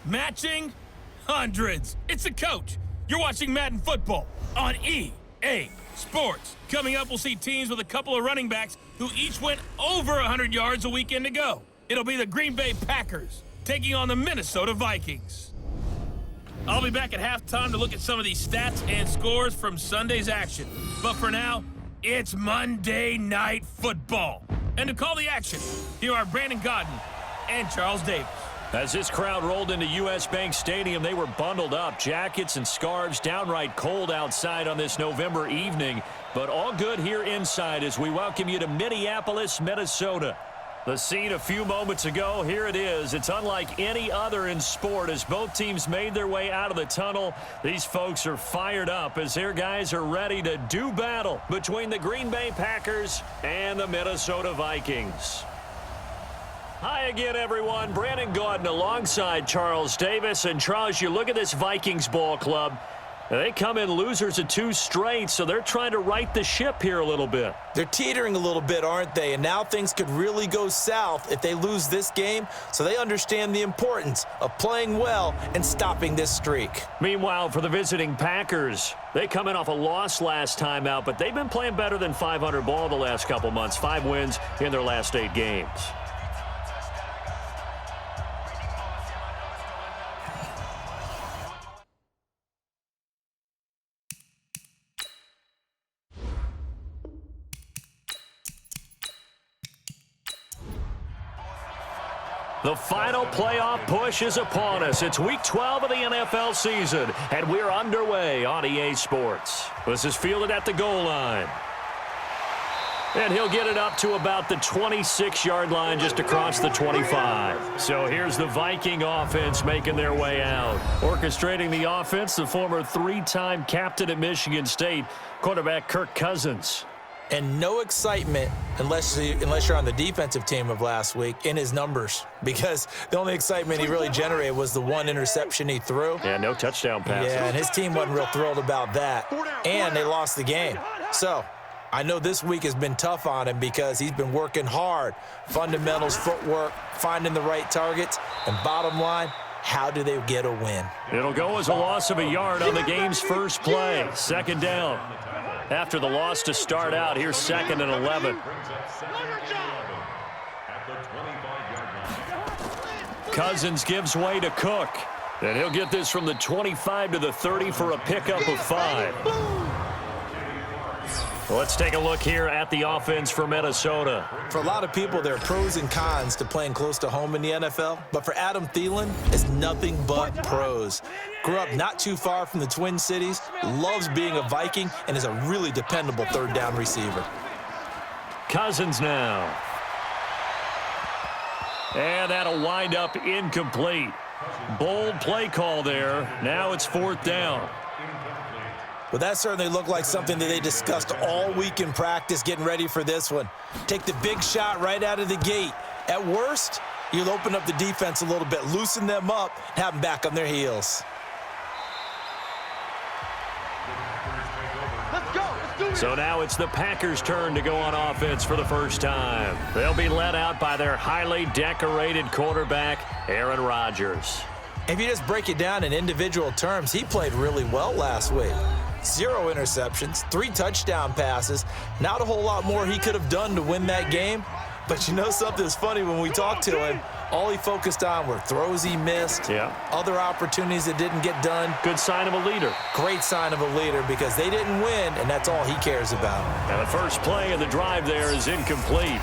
Matching hundreds. It's the coach. You're watching Madden Football on EA Sports. Coming up, we'll see teams with a couple of running backs who each went over 100 yards a weekend ago. It'll be the Green Bay Packers taking on the Minnesota Vikings. I'll be back at halftime to look at some of these stats and scores from Sunday's action. But for now, it's Monday Night Football. And to call the action, here are Brandon Godden and Charles Davis. As this crowd rolled into U.S. Bank Stadium, they were bundled up, jackets and scarves, downright cold outside on this November evening. But all good here inside as we welcome you to Minneapolis, Minnesota. The scene a few moments ago, here it is. It's unlike any other in sport as both teams made their way out of the tunnel. These folks are fired up as their guys are ready to do battle between the Green Bay Packers and the Minnesota Vikings. Hi again, everyone. Brandon Gaudin alongside Charles Davis. And Charles, you look at this Vikings ball club. They come in losers of 2 straight, so they're trying to right the ship here a little bit. They're teetering a little bit, aren't they? And now things could really go south if they lose this game, so they understand the importance of playing well and stopping this streak. Meanwhile, for the visiting Packers, they come in off a loss last time out, but they've been playing better than 500 ball the last couple months. 5 wins in their last 8 games. The final playoff push is upon us. It's Week 12 of the NFL season, and we're underway on EA Sports. This is fielded at the goal line. And he'll get it up to about the 26-yard line just across the 25. So here's the Viking offense making their way out. Orchestrating the offense, the former 3-time captain at Michigan State, quarterback Kirk Cousins. And no excitement unless you're on the defensive team of last week in his numbers, because the only excitement he really generated was the 1 interception he threw. Yeah, no touchdown passes. Yeah, and his team wasn't real thrilled about that. And they lost the game. So I know this week has been tough on him because he's been working hard. Fundamentals, footwork, finding the right targets, and bottom line, how do they get a win? It'll go as a loss of a yard on the game's first play. 2nd down. After the loss to start out, here's 2nd and 11. Cousins gives way to Cook. And he'll get this from the 25 to the 30 for a pickup of 5. Let's take a look here at the offense for Minnesota. For a lot of people, there are pros and cons to playing close to home in the NFL. But for Adam Thielen, it's nothing but pros. Grew up not too far from the Twin Cities, loves being a Viking, and is a really dependable 3rd down receiver. Cousins now. And that'll wind up incomplete. Bold play call there. Now it's 4th down. Well, that certainly looked like something that they discussed all week in practice getting ready for this one. Take the big shot right out of the gate. At worst, you'll open up the defense a little bit, loosen them up, and have them back on their heels. So now it's the Packers' turn to go on offense for the first time. They'll be led out by their highly decorated quarterback, Aaron Rodgers. If you just break it down in individual terms, he played really well last week. 0 interceptions, 3 touchdown passes. Not a whole lot more he could have done to win that game. But you know something's funny, when we talked to him, all he focused on were throws he missed, other opportunities that didn't get done. Good sign of a leader. Great sign of a leader, because they didn't win, and that's all he cares about. And the first play of the drive there is incomplete.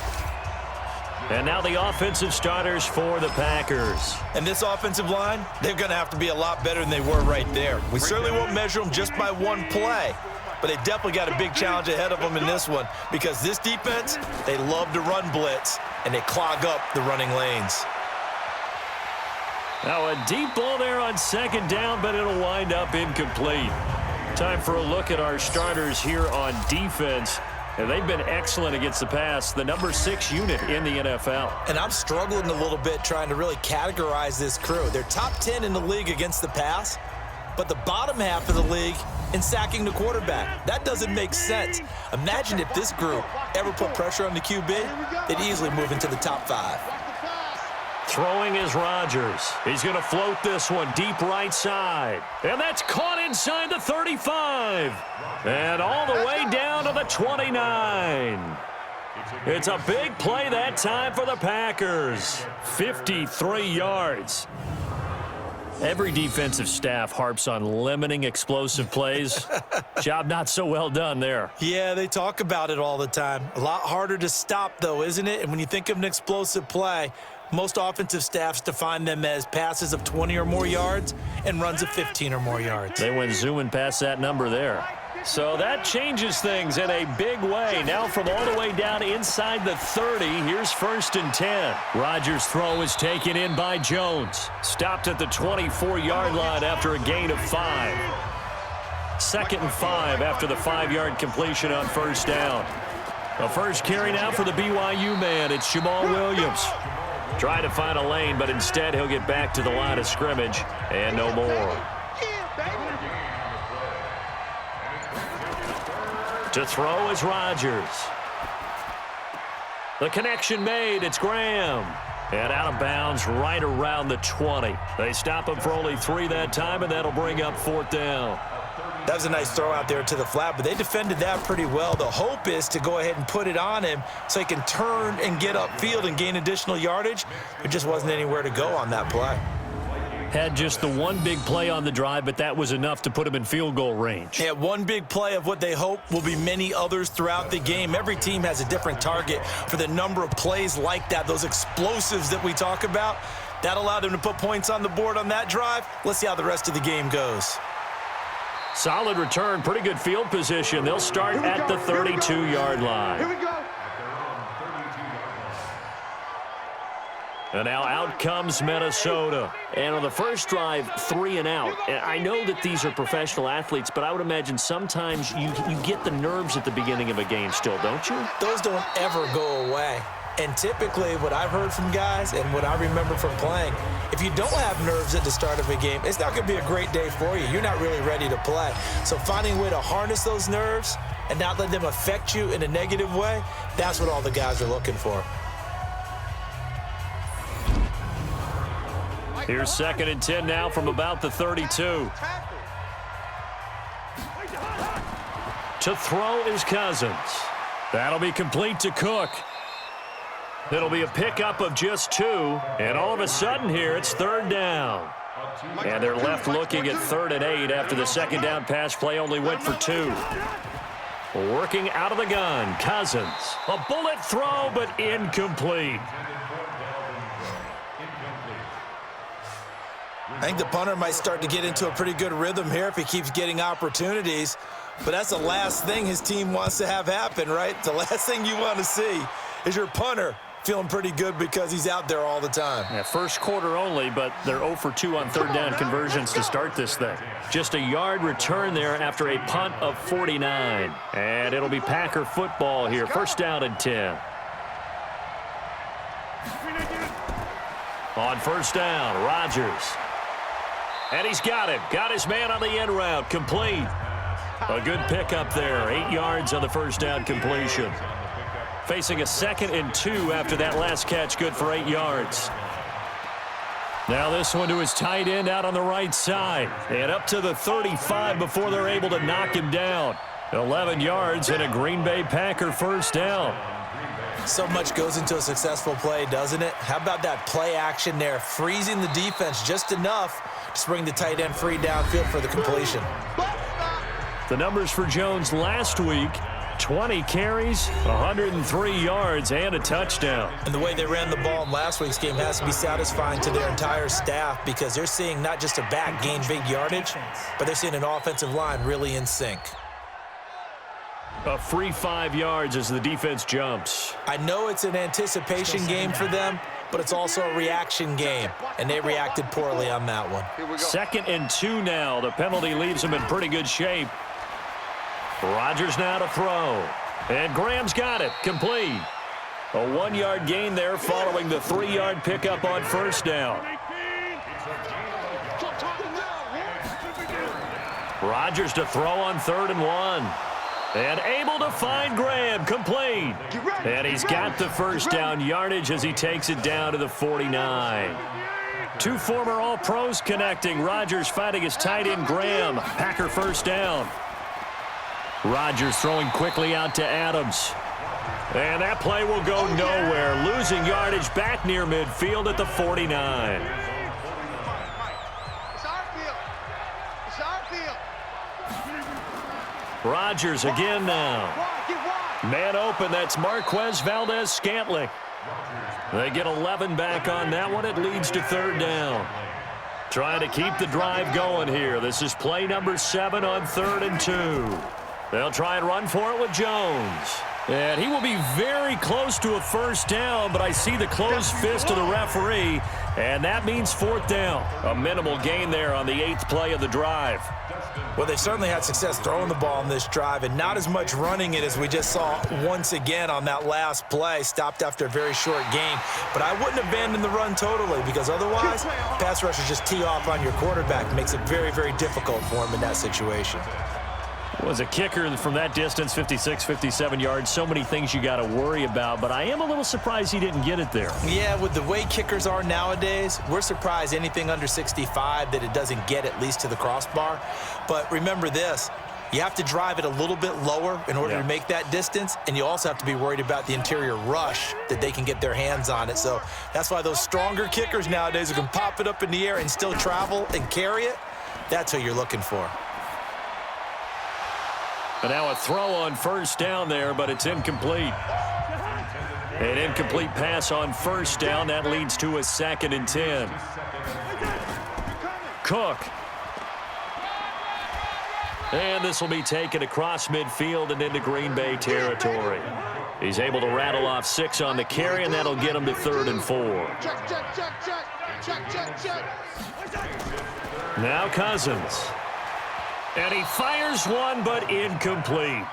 And now the offensive starters for the Packers. And this offensive line, they're going to have to be a lot better than they were right there. We certainly won't measure them just by one play, but they definitely got a big challenge ahead of them in this one, because this defense, they love to run blitz, and they clog up the running lanes. Now a deep ball there on 2nd down, but it'll wind up incomplete. Time for a look at our starters here on defense. And they've been excellent against the pass, the number 6 unit in the NFL. And I'm struggling a little bit trying to really categorize this crew. They're top 10 in the league against the pass, but the bottom half of the league in sacking the quarterback. That doesn't make sense. Imagine if this group ever put pressure on the QB, they'd easily move into the top 5. Throwing is Rodgers. He's going to float this one deep right side. And that's caught inside the 35. And all the way down to the 29. It's a big play that time for the Packers. 53 yards. Every defensive staff harps on limiting explosive plays. Job not so well done there. Yeah, they talk about it all the time. A lot harder to stop, though, isn't it? And when you think of an explosive play, most offensive staffs define them as passes of 20 or more yards and runs of 15 or more yards. They went zooming past that number there. So that changes things in a big way. Now from all the way down inside the 30, here's 1st and 10. Rodgers' throw is taken in by Jones. Stopped at the 24-yard line after a gain of 5. 2nd and 5 after the 5-yard completion on 1st down. The first carry now for the BYU man. It's Jamal Williams. Trying to find a lane, but instead he'll get back to the line of scrimmage and no more. To throw is Rodgers. The connection made. It's Graham. And out of bounds right around the 20. They stop him for only 3 that time, and that'll bring up 4th down. That was a nice throw out there to the flat, but they defended that pretty well. The hope is to go ahead and put it on him so he can turn and get upfield and gain additional yardage. There just wasn't anywhere to go on that play. Had just the one big play on the drive, but that was enough to put him in field goal range. Yeah, one big play of what they hope will be many others throughout the game. Every team has a different target for the number of plays like that, those explosives that we talk about. That allowed him to put points on the board on that drive. Let's see how the rest of the game goes. Solid return, pretty good field position. They'll start at the 32-yard line. Here we go. And now out comes Minnesota. And on the first drive, 3 and out. And I know that these are professional athletes, but I would imagine sometimes you get the nerves at the beginning of a game still, don't you? Those don't ever go away. And typically what I've heard from guys and what I remember from playing, if you don't have nerves at the start of a game, it's not going to be a great day for you. You're not really ready to play. So finding a way to harness those nerves and not let them affect you in a negative way, that's what all the guys are looking for. Here's 2nd and 10 now from about the 32. To throw is Cousins. That'll be complete to Cook. It'll be a pickup of just 2. And all of a sudden here, it's 3rd down. And they're left looking at 3rd and 8 after the 2nd down pass play only went for 2. Working out of the gun, Cousins. A bullet throw, but incomplete. I think the punter might start to get into a pretty good rhythm here if he keeps getting opportunities. But that's the last thing his team wants to have happen, right? The last thing you want to see is your punter feeling pretty good because he's out there all the time. Yeah, first quarter only, but they're 0 for 2 on 3rd down conversions to start this thing. Just a yard return there after a punt of 49. And it'll be Packer football here. 1st down and 10. On 1st down, Rodgers. And he's got him. Got his man on the end route. Complete. A good pickup there. 8 yards on the 1st down completion. Facing a 2nd and 2 after that last catch. Good for 8 yards. Now this one to his tight end out on the right side. And up to the 35 before they're able to knock him down. 11 yards and a Green Bay Packer 1st down. So much goes into a successful play, doesn't it? How about that play action there? Freezing the defense just enough to bring the tight end free downfield for the completion. The numbers for Jones last week, 20 carries, 103 yards, and a touchdown. And the way they ran the ball in last week's game has to be satisfying to their entire staff because they're seeing not just a back gain big yardage, but they're seeing an offensive line really in sync. A free 5 yards as the defense jumps. I know it's an anticipation game for them, but it's also a reaction game, and they reacted poorly on that one. 2nd and 2 now. The penalty leaves them in pretty good shape. Rodgers now to throw. And Graham's got it. Complete. A 1-yard gain there following the 3-yard pickup on 1st down. Rodgers to throw on 3rd and 1. And able to find Graham, complete. And he's got the first down yardage as he takes it down to the 49. Two former All-Pros connecting. Rodgers fighting his tight end Graham. Packer first down. Rodgers throwing quickly out to Adams. And that play will go nowhere. Losing yardage back near midfield at the 49. Rodgers again now. Man open, that's Marquez Valdez-Scantling. They get 11 back on that one. It leads to third down. Trying to keep the drive going here. This is play number 7 on 3rd and 2. They'll try and run for it with Jones. And he will be very close to a first down, but I see the closed fist of the referee, and that means 4th down. A minimal gain there on the 8th play of the drive. Well, they certainly had success throwing the ball in this drive and not as much running it as we just saw once again on that last play. Stopped after a very short gain. But I wouldn't abandon the run totally because otherwise, pass rushers just tee off on your quarterback. Makes it very, very difficult for him in that situation. Was a kicker from that distance, 56, 57 yards. So many things you got to worry about, but I am a little surprised he didn't get it there. Yeah, with the way kickers are nowadays, we're surprised anything under 65 that it doesn't get at least to the crossbar. But remember this, you have to drive it a little bit lower in order to make that distance, and you also have to be worried about the interior rush that they can get their hands on it. So that's why those stronger kickers nowadays who can pop it up in the air and still travel and carry it, that's what you're looking for. And now a throw on first down there, but it's incomplete. An incomplete pass on first down. That leads to a 2nd and 10. Cook. And this will be taken across midfield and into Green Bay territory. He's able to rattle off 6 on the carry, and that'll get him to 3rd and 4. Now Cousins. And he fires one, but incomplete.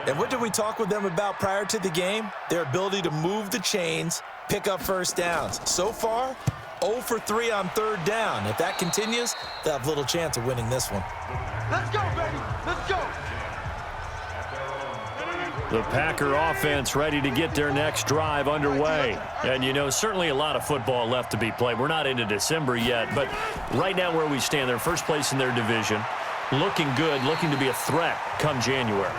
And what did we talk with them about prior to the game? Their ability to move the chains, pick up first downs. So far, 0 for 3 on 3rd down. If that continues, they'll have little chance of winning this one. Let's go, baby. Let's go. The Packer offense ready to get their next drive underway. And, you know, certainly a lot of football left to be played. We're not into December yet, but right now where we stand, they're first place in their division. Looking good, looking to be a threat come January.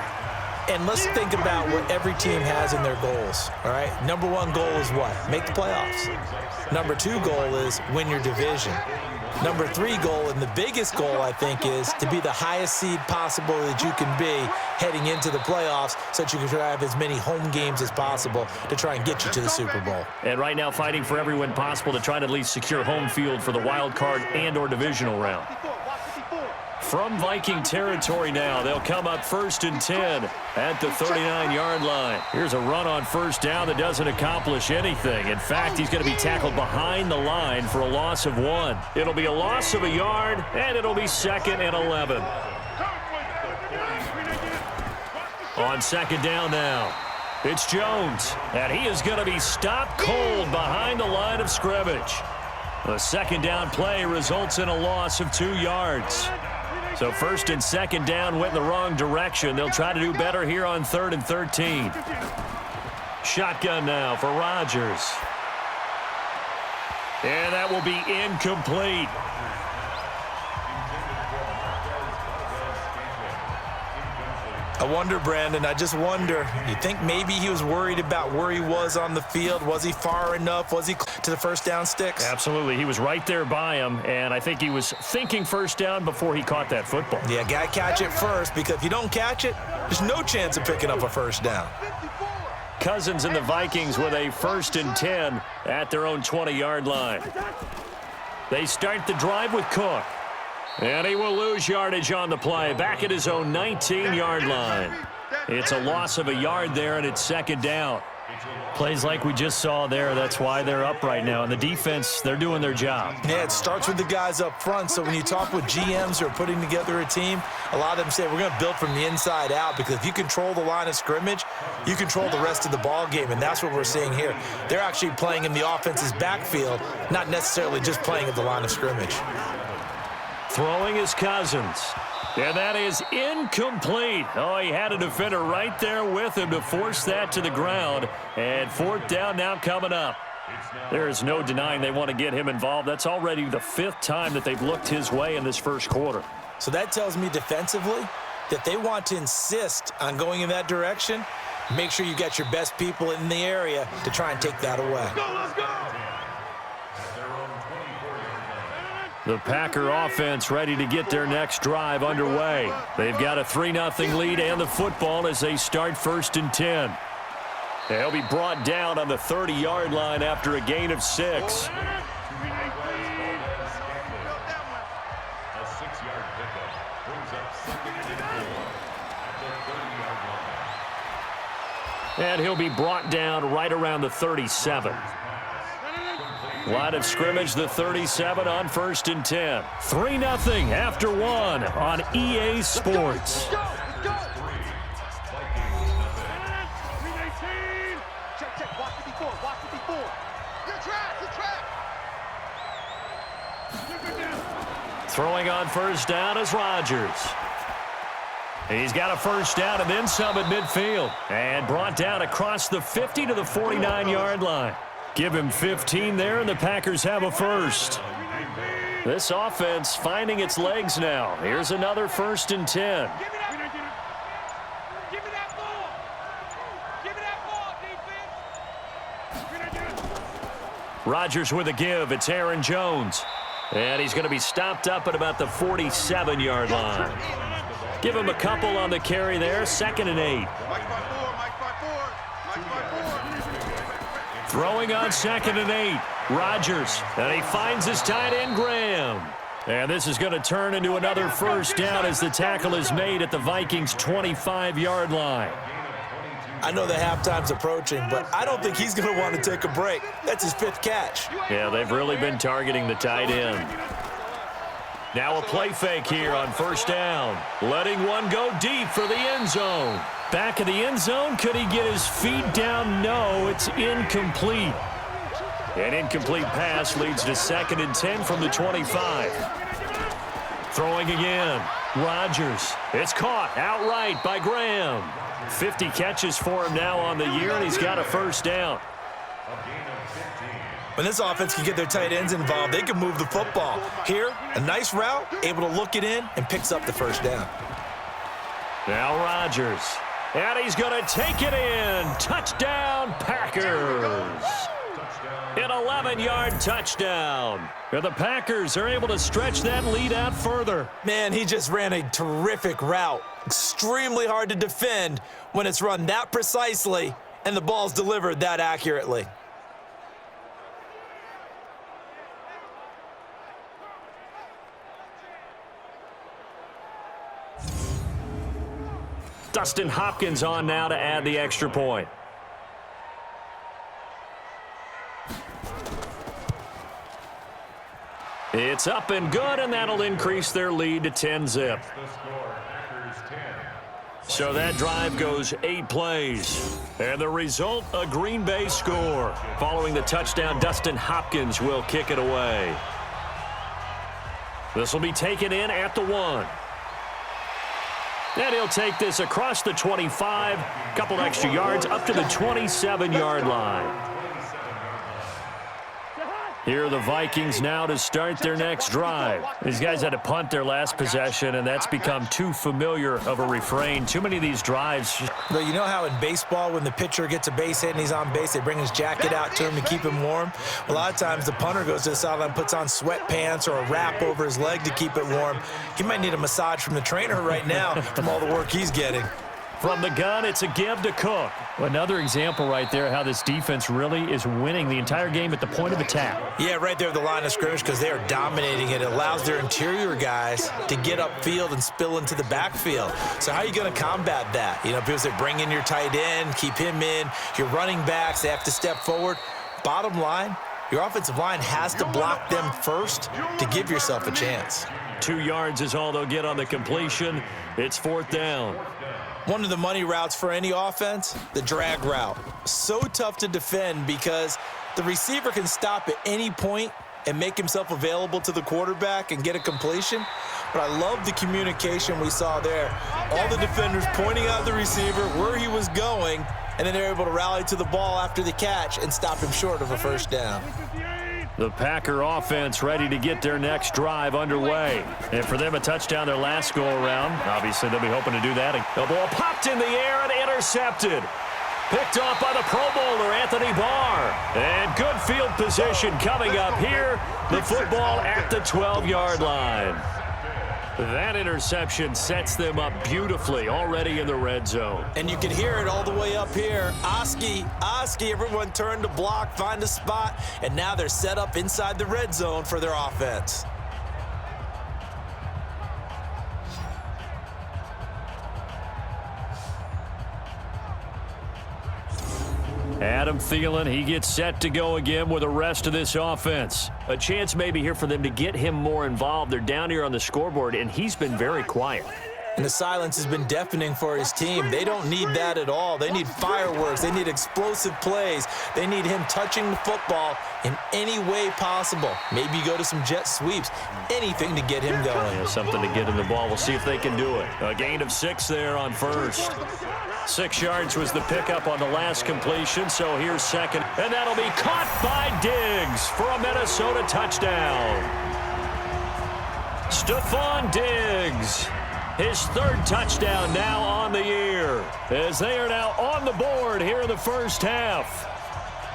And let's think about what every team has in their goals, all right? Number 1 goal is what? Make the playoffs. Number 2 goal is win your division. Number 3 goal, and the biggest goal, I think, is to be the highest seed possible that you can be heading into the playoffs so that you can have as many home games as possible to try and get you to the Super Bowl. And right now fighting for every win possible to try to at least secure home field for the wild card and or divisional round. From Viking territory now, they'll come up 1st and 10 at the 39-yard line. Here's a run on first down that doesn't accomplish anything. In fact, he's going to be tackled behind the line for a loss of 1. It'll be a loss of a yard, and it'll be 2nd and 11. On 2nd down now, it's Jones, and he is going to be stopped cold behind the line of scrimmage. The 2nd down play results in a loss of 2 yards. So 1st and 2nd down went in the wrong direction. They'll try to do better here on 3rd and 13. Shotgun now for Rodgers. And that will be incomplete. I wonder, Brandon, I just wonder, you think maybe he was worried about where he was on the field? Was he far enough? Was he to the first down sticks? Absolutely. He was right there by him, and I think he was thinking first down before he caught that football. Yeah, got to catch it first, because if you don't catch it, there's no chance of picking up a first down. Cousins and the Vikings with a 1st and 10 at their own 20-yard line. They start the drive with Cook. And he will lose yardage on the play, back at his own 19-yard line. It's a loss of a yard there, and it's 2nd down. Plays like we just saw there, that's why they're up right now. And the defense, they're doing their job. Yeah, it starts with the guys up front. So when you talk with GMs who are putting together a team, a lot of them say we're going to build from the inside out, because if you control the line of scrimmage, you control the rest of the ball game, and that's what we're seeing here. They're actually playing in the offense's backfield, not necessarily just playing at the line of scrimmage. Throwing is Cousins. And that is incomplete. Oh, he had a defender right there with him to force that to the ground. And fourth down now coming up. There is no denying they want to get him involved. That's already the 5th time that they've looked his way in this first quarter. So that tells me defensively that they want to insist on going in that direction. Make sure you got your best people in the area to try and take that away. Let's go! The Packer offense ready to get their next drive underway. They've got a 3-0 lead and the football as they start 1st and 10. They'll be brought down on the 30-yard line after a gain of 6. And he'll be brought down right around the 37. Line of scrimmage, the 37 on 1st and 10. 3-0 after 1 on EA Sports. Let's go! Check. Watch it before. Good track. Throwing on 1st down is Rodgers. He's got a 1st down and then some at midfield. And brought down across the 50 to the 49-yard line. Give him 15 there, and the Packers have a 1st. This offense finding its legs now. Here's another 1st and 10. Give me that ball. Defense. Rodgers with a give. It's Aaron Jones. And he's going to be stopped up at about the 47-yard line. Give him a couple on the carry there. 2nd and 8. Mike by four. Throwing on 2nd and 8. Rodgers. And he finds his tight end, Graham. And this is going to turn into another 1st down as the tackle is made at the Vikings' 25-yard line. I know the halftime's approaching, but I don't think he's going to want to take a break. That's his 5th catch. Yeah, they've really been targeting the tight end. Now a play fake here on 1st down. Letting one go deep for the end zone. Back of the end zone. Could he get his feet down? No, it's incomplete. An incomplete pass leads to 2nd and 10 from the 25. Throwing again. Rodgers. It's caught outright by Graham. 50 catches for him now on the year, and he's got a 1st down. When this offense can get their tight ends involved, they can move the football. Here, a nice route, able to look it in, and picks up the 1st down. Now Rodgers. And he's going to take it in. Touchdown, Packers. An 11-yard touchdown. And the Packers are able to stretch that lead out further. Man, he just ran a terrific route. Extremely hard to defend when it's run that precisely and the ball's delivered that accurately. Dustin Hopkins on now to add the extra point. It's up and good, and that'll increase their lead to 10-zip. So that drive goes 8 plays. And the result, a Green Bay score. Following the touchdown, Dustin Hopkins will kick it away. This will be taken in at the 1. And he'll take this across the 25, couple extra yards up to the 27-yard line. Here are the Vikings now to start their next drive. These guys had to punt their last possession, and that's become too familiar of a refrain. Too many of these drives. But you know how in baseball, when the pitcher gets a base hit and he's on base, they bring his jacket out to him to keep him warm? A lot of times the punter goes to the sideline, puts on sweatpants or a wrap over his leg to keep it warm. He might need a massage from the trainer right now from all the work he's getting. From the gun, it's a give to Cook. Another example right there how this defense really is winning the entire game at the point of attack. Yeah, right there at the line of scrimmage because they are dominating it. It allows their interior guys to get upfield and spill into the backfield. So how are you going to combat that? You know, because they bring in your tight end, keep him in. Your running backs, they have to step forward. Bottom line, your offensive line has to block them first to give yourself a chance. 2 yards is all they'll get on the completion. It's 4th down. One of the money routes for any offense, the drag route. So tough to defend because the receiver can stop at any point and make himself available to the quarterback and get a completion. But I love the communication we saw there. All the defenders pointing out the receiver where he was going, and then they're able to rally to the ball after the catch and stop him short of a first down. The Packer offense ready to get their next drive underway. And for them, a touchdown their last go-around. Obviously, they'll be hoping to do that. The ball popped in the air and intercepted. Picked off by the Pro Bowler, Anthony Barr. And good field position coming up here. The football at the 12-yard line. That interception sets them up beautifully already in the red zone. And you can hear it all the way up here. Oski, everyone turned to block, find a spot, and now they're set up inside the red zone for their offense. Adam Thielen, he gets set to go again with the rest of this offense. A chance maybe here for them to get him more involved. They're down here on the scoreboard, and he's been very quiet. And the silence has been deafening for his team. They don't need that at all. They need fireworks. They need explosive plays. They need him touching the football in any way possible. Maybe go to some jet sweeps. Anything to get him going. Yeah, something to get in the ball. We'll see if they can do it. A gain of 6 there on first. 6 yards was the pickup on the last completion, so here's second. And that'll be caught by Diggs for a Minnesota touchdown. Stephon Diggs. His 3rd touchdown now on the year, as they are now on the board here in the first half.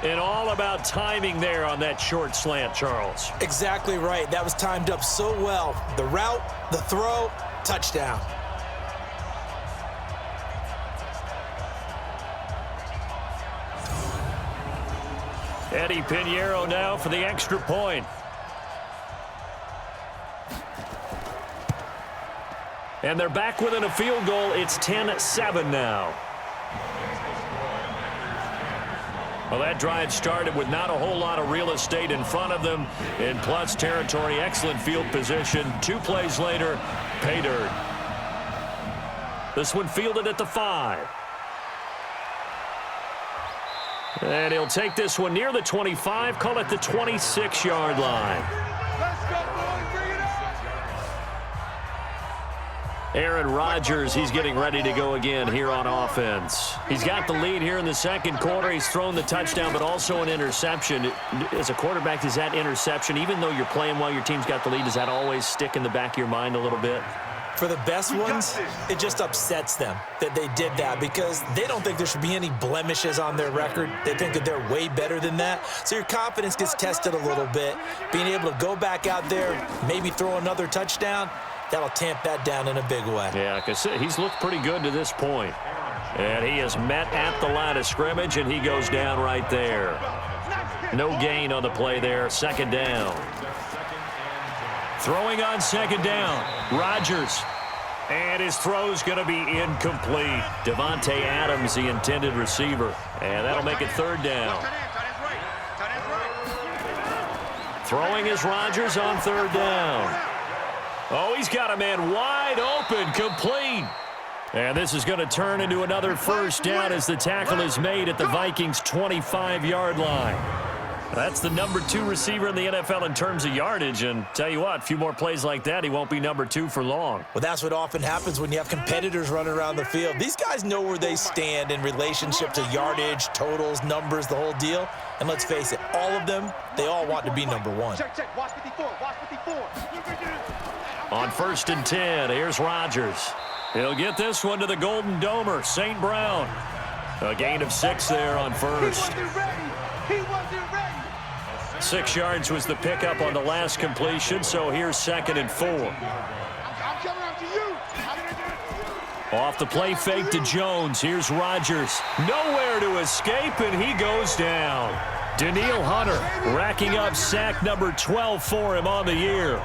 And all about timing there on that short slant, Charles. Exactly right. That was timed up so well. The route, the throw, touchdown. Eddie Pinheiro now for the extra point. And they're back within a field goal. It's 10-7 now. Well, that drive started with not a whole lot of real estate in front of them. In plus territory, excellent field position. 2 plays later, pay dirt. This one fielded at the 5. And he'll take this one near the 25, call it the 26-yard line. Let's go, boys. Bring it on. Aaron Rodgers, he's getting ready to go again here on offense. He's got the lead here in the second quarter. He's thrown the touchdown, but also an interception. As a quarterback, does that interception, even though you're playing while your team's got the lead, does that always stick in the back of your mind a little bit? For the best ones, it just upsets them that they did that because they don't think there should be any blemishes on their record. They think that they're way better than that. So your confidence gets tested a little bit. Being able to go back out there, maybe throw another touchdown, that'll tamp that down in a big way. Yeah, because he's looked pretty good to this point. And he is met at the line of scrimmage, and he goes down right there. No gain on the play there. Second down. Throwing on second down, Rodgers. And his throw's going to be incomplete. Devontae Adams, the intended receiver. And that'll make it third down. Throwing is Rodgers on third down. Oh, he's got a man wide open, complete. And this is going to turn into another first down as the tackle is made at the Vikings' 25-yard line. That's the number 2 receiver in the NFL in terms of yardage. And tell you what, a few more plays like that, he won't be number 2 for long. Well, that's what often happens when you have competitors running around the field. These guys know where they stand in relationship to yardage, totals, numbers, the whole deal. And let's face it, all of them, they all want to be number 1. Check. Watch 54. Watch 54. On 1st and 10, here's Rodgers. He'll get this one to the Golden Domer, St. Brown. A gain of 6 there on first. He wasn't ready. He wasn't ready. 6 yards was the pickup on the last completion, so here's 2nd and 4. I'm coming up to you. Off the play fake to Jones. Here's Rodgers. Nowhere to escape, and he goes down. Danielle Hunter racking up sack number 12 for him on the year.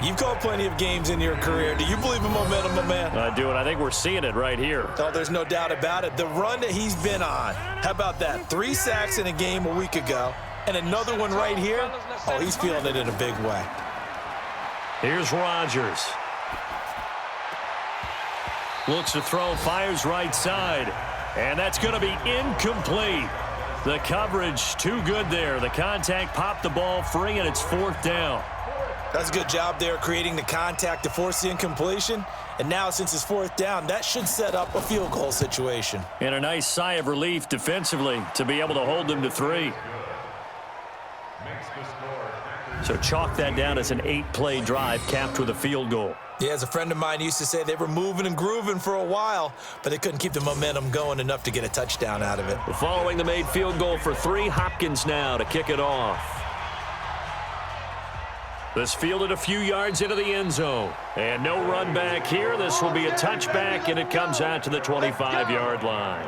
You've called plenty of games in your career. Do you believe in momentum, my man? I do, and I think we're seeing it right here. Oh, there's no doubt about it. The run that he's been on, how about that? 3 sacks in a game a week ago, and another one right here. Oh, he's feeling it in a big way. Here's Rodgers. Looks to throw, fires right side, and that's going to be incomplete. The coverage too good there. The contact popped the ball free, and it's 4th down. That's a good job there creating the contact to force the incompletion. And now since it's 4th down, that should set up a field goal situation. And a nice sigh of relief defensively to be able to hold them to 3. So chalk that down as an 8-play drive capped with a field goal. Yeah, as a friend of mine used to say, they were moving and grooving for a while, but they couldn't keep the momentum going enough to get a touchdown out of it. Following the made field goal for 3, Hopkins now to kick it off. This fielded a few yards into the end zone. And no run back here. This will be a touchback, and it comes out to the 25-yard line.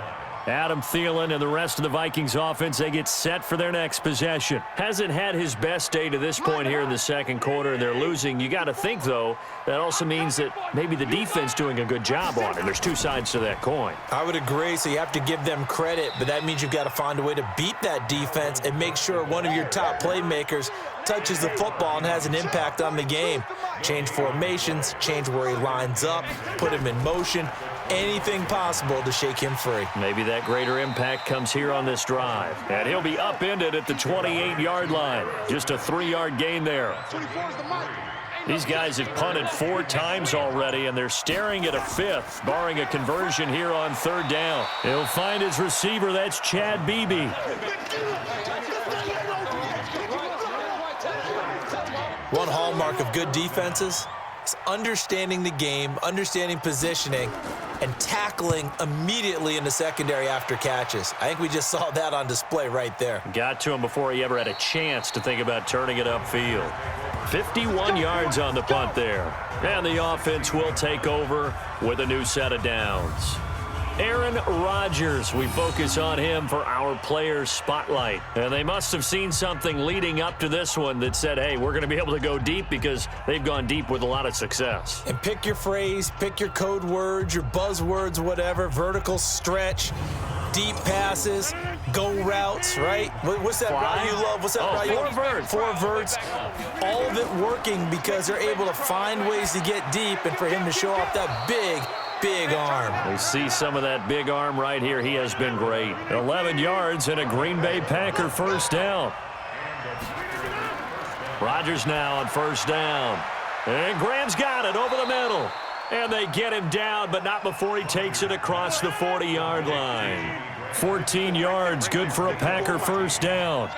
Adam Thielen and the rest of the Vikings offense, they get set for their next possession. Hasn't had his best day to this point here in the second quarter, and they're losing. You got to think, though, that also means that maybe the defense doing a good job on it. There's two sides to that coin. I would agree, so you have to give them credit, but that means you've got to find a way to beat that defense and make sure one of your top playmakers touches the football and has an impact on the game. Change formations, change where he lines up, put him in motion, anything possible to shake him free. Maybe that greater impact comes here on this drive. And he'll be upended at the 28-yard line. Just a 3-yard gain there. These guys have punted 4 times already, and they're staring at a 5th, barring a conversion here on 3rd down. He'll find his receiver. That's Chad Beebe. One hallmark of good defenses is understanding the game, understanding positioning, and tackling immediately in the secondary after catches. I think we just saw that on display right there. Got to him before he ever had a chance to think about turning it upfield. 51 yards on the punt there. And the offense will take over with a new set of downs. Aaron Rodgers, we focus on him for our Players Spotlight. And they must have seen something leading up to this one that said, hey, we're going to be able to go deep, because they've gone deep with a lot of success. And pick your phrase, pick your code words, your buzzwords, whatever, vertical stretch, deep passes, go routes, right? What's that route you love? What's that route you love? 4 verts. 4 verts. All of it working because they're able to find ways to get deep and for him to show off that big arm. We see some of that big arm right here. He has been great. 11 yards and a Green Bay Packer 1st down. Rodgers now on 1st down. And Graham's got it over the middle. And they get him down, but not before he takes it across the 40-yard line. 14 yards, good for a Packer 1st down.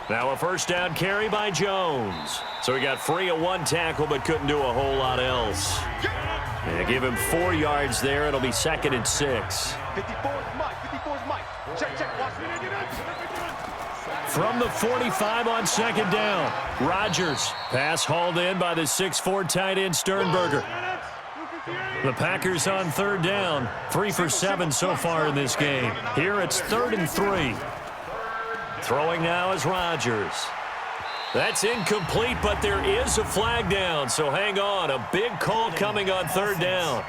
Now a 1st down carry by Jones. So he got free of 1 tackle, but couldn't do a whole lot else. They give him 4 yards there. It'll be 2nd and 6. 54's Mike. 54's Mike. Check. Watch me. From the 45 on 2nd down. Rodgers. Pass hauled in by the 6'4" tight end Sternberger. The Packers on 3rd down. 3 for 7 so far in this game. Here it's 3rd and 3. Throwing now is Rodgers. That's incomplete, but there is a flag down, so hang on. A big call coming on 3rd down.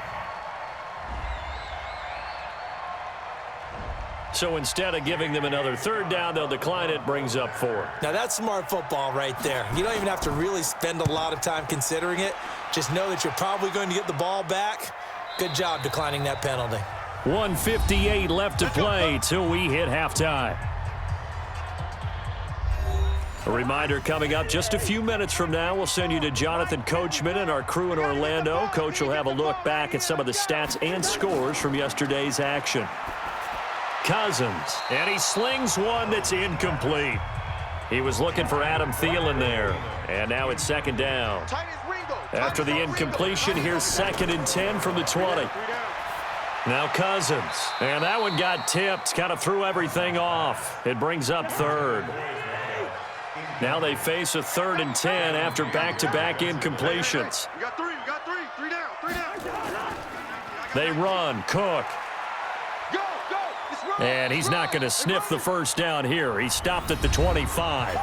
So instead of giving them another 3rd down, they'll decline it, brings up 4. Now that's smart football right there. You don't even have to really spend a lot of time considering it. Just know that you're probably going to get the ball back. Good job declining that penalty. 1:58 left to play till we hit halftime. A reminder coming up just a few minutes from now, we'll send you to Jonathan Coachman and our crew in Orlando. Coach will have a look back at some of the stats and scores from yesterday's action. Cousins, and he slings one that's incomplete. He was looking for Adam Thielen there, and now it's 2nd down. After the incompletion, here's 2nd and 10 from the 20. Now Cousins, and that one got tipped, kind of threw everything off. It brings up 3rd. Now they face a 3rd and 10 after back-to-back incompletions. We got 3. Three down. They run. Cook. Go. And he's not going to sniff the 1st down here. He stopped at the 25.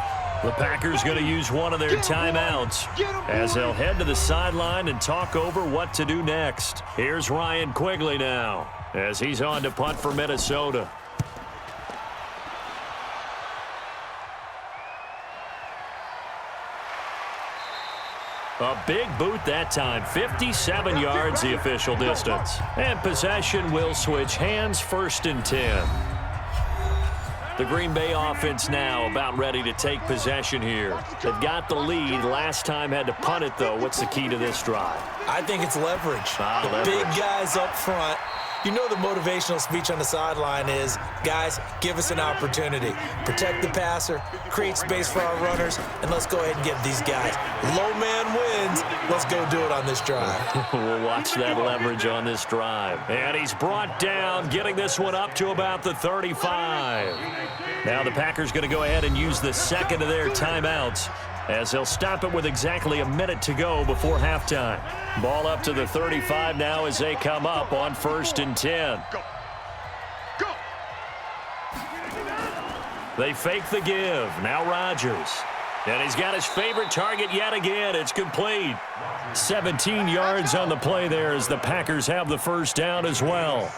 The Packers going to use one of their timeouts as they'll head to the sideline and talk over what to do next. Here's Ryan Quigley now as he's on to punt for Minnesota. A big boot that time, 57 yards the official distance. And possession will switch hands, 1st and 10. The Green Bay offense now about ready to take possession here. They've got the lead. Last time had to punt it, though. What's the key to this drive? I think it's leverage. Leverage. Big guys up front. You know the motivational speech on the sideline is, guys, give us an opportunity. Protect the passer, create space for our runners, and let's go ahead and give these guys. Low man wins. Let's go do it on this drive. We'll watch that leverage on this drive. And he's brought down, getting this one up to about the 35. Now the Packers going to go ahead and use the second of their timeouts, as they'll stop it with exactly a minute to go before halftime. Ball up to the 35 now as they come up on 1st and 10. Go. They fake the give. Now Rodgers. And he's got his favorite target yet again. It's complete. 17 yards on the play there as the Packers have the first down as well.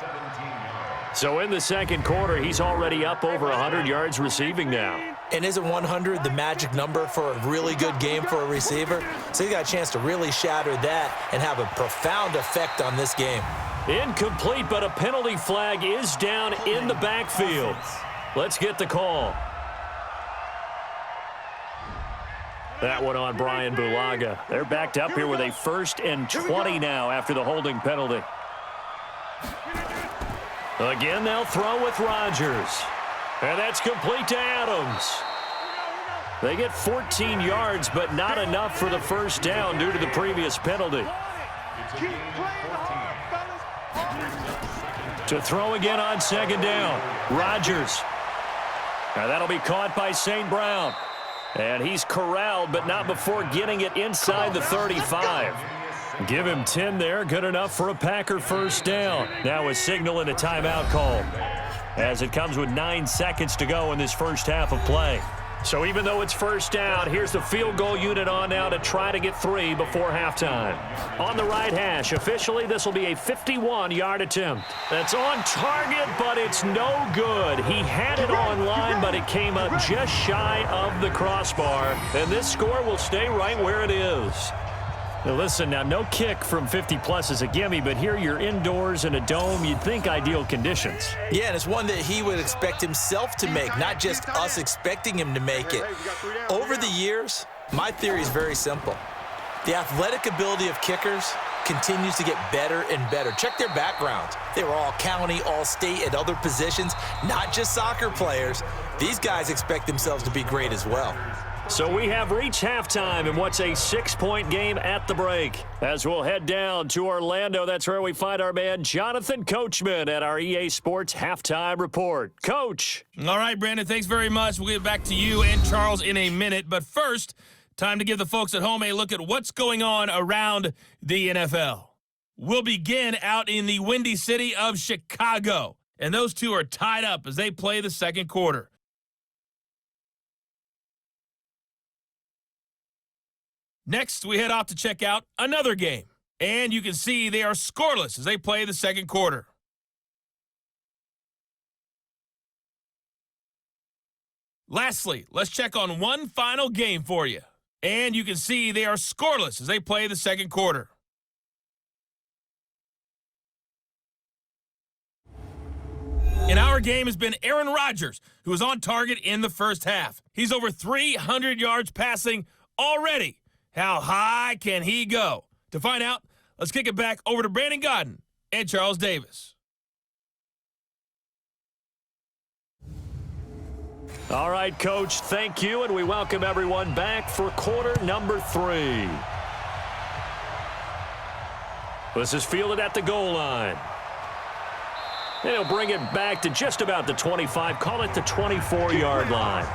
So in the second quarter, he's already up over 100 yards receiving now. And isn't 100 the magic number for a really good game for a receiver? So he got a chance to really shatter that and have a profound effect on this game. Incomplete, but a penalty flag is down in the backfield. Let's get the call. That one on Brian Bulaga. They're backed up here with a 1st and 20 now after the holding penalty. Again, they'll throw with Rodgers. And that's complete to Adams. They get 14 yards, but not enough for the first down due to the previous penalty. To throw again on 2nd down. Rodgers. Now that'll be caught by St. Brown. And he's corralled, but not before getting it inside the 35. Give him 10 there. Good enough for a Packer first down. Now a signal and a timeout call, as it comes with 9 seconds to go in this first half of play. So even though it's first down, here's the field goal unit on now to try to get 3 before halftime. On the right hash, officially this will be a 51-yard attempt. That's on target, but it's no good. He had it on line, but it came up just shy of the crossbar. And this score will stay right where it is. Now listen, now no kick from 50-plus is a gimme, but here you're indoors in a dome. You'd think ideal conditions. Yeah, and it's one that he would expect himself to make, not just us expecting him to make it. Over the years, my theory is very simple. The athletic ability of kickers continues to get better and better. Check their backgrounds. They were all county, all state, at other positions, not just soccer players. These guys expect themselves to be great as well. So we have reached halftime in what's a 6-point game at the break. As we'll head down to Orlando, that's where we find our man Jonathan Coachman at our EA Sports Halftime Report. Coach. All right, Brandon, thanks very much. We'll get back to you and Charles in a minute. But first, time to give the folks at home a look at what's going on around the NFL. We'll begin out in the windy city of Chicago. And those two are tied up as they play the second quarter. Next, we head off to check out another game. And you can see they are scoreless as they play the second quarter. Lastly, let's check on one final game for you. And you can see they are scoreless as they play the second quarter. And our game has been Aaron Rodgers, who was on target in the first half. He's over 300 yards passing already. How high can he go? To find out, let's kick it back over to Brandon Godden and Charles Davis. All right, Coach, thank you, and we welcome everyone back for quarter number 3. This is fielded at the goal line. And he'll bring it back to just about the 25, call it the 24-yard line.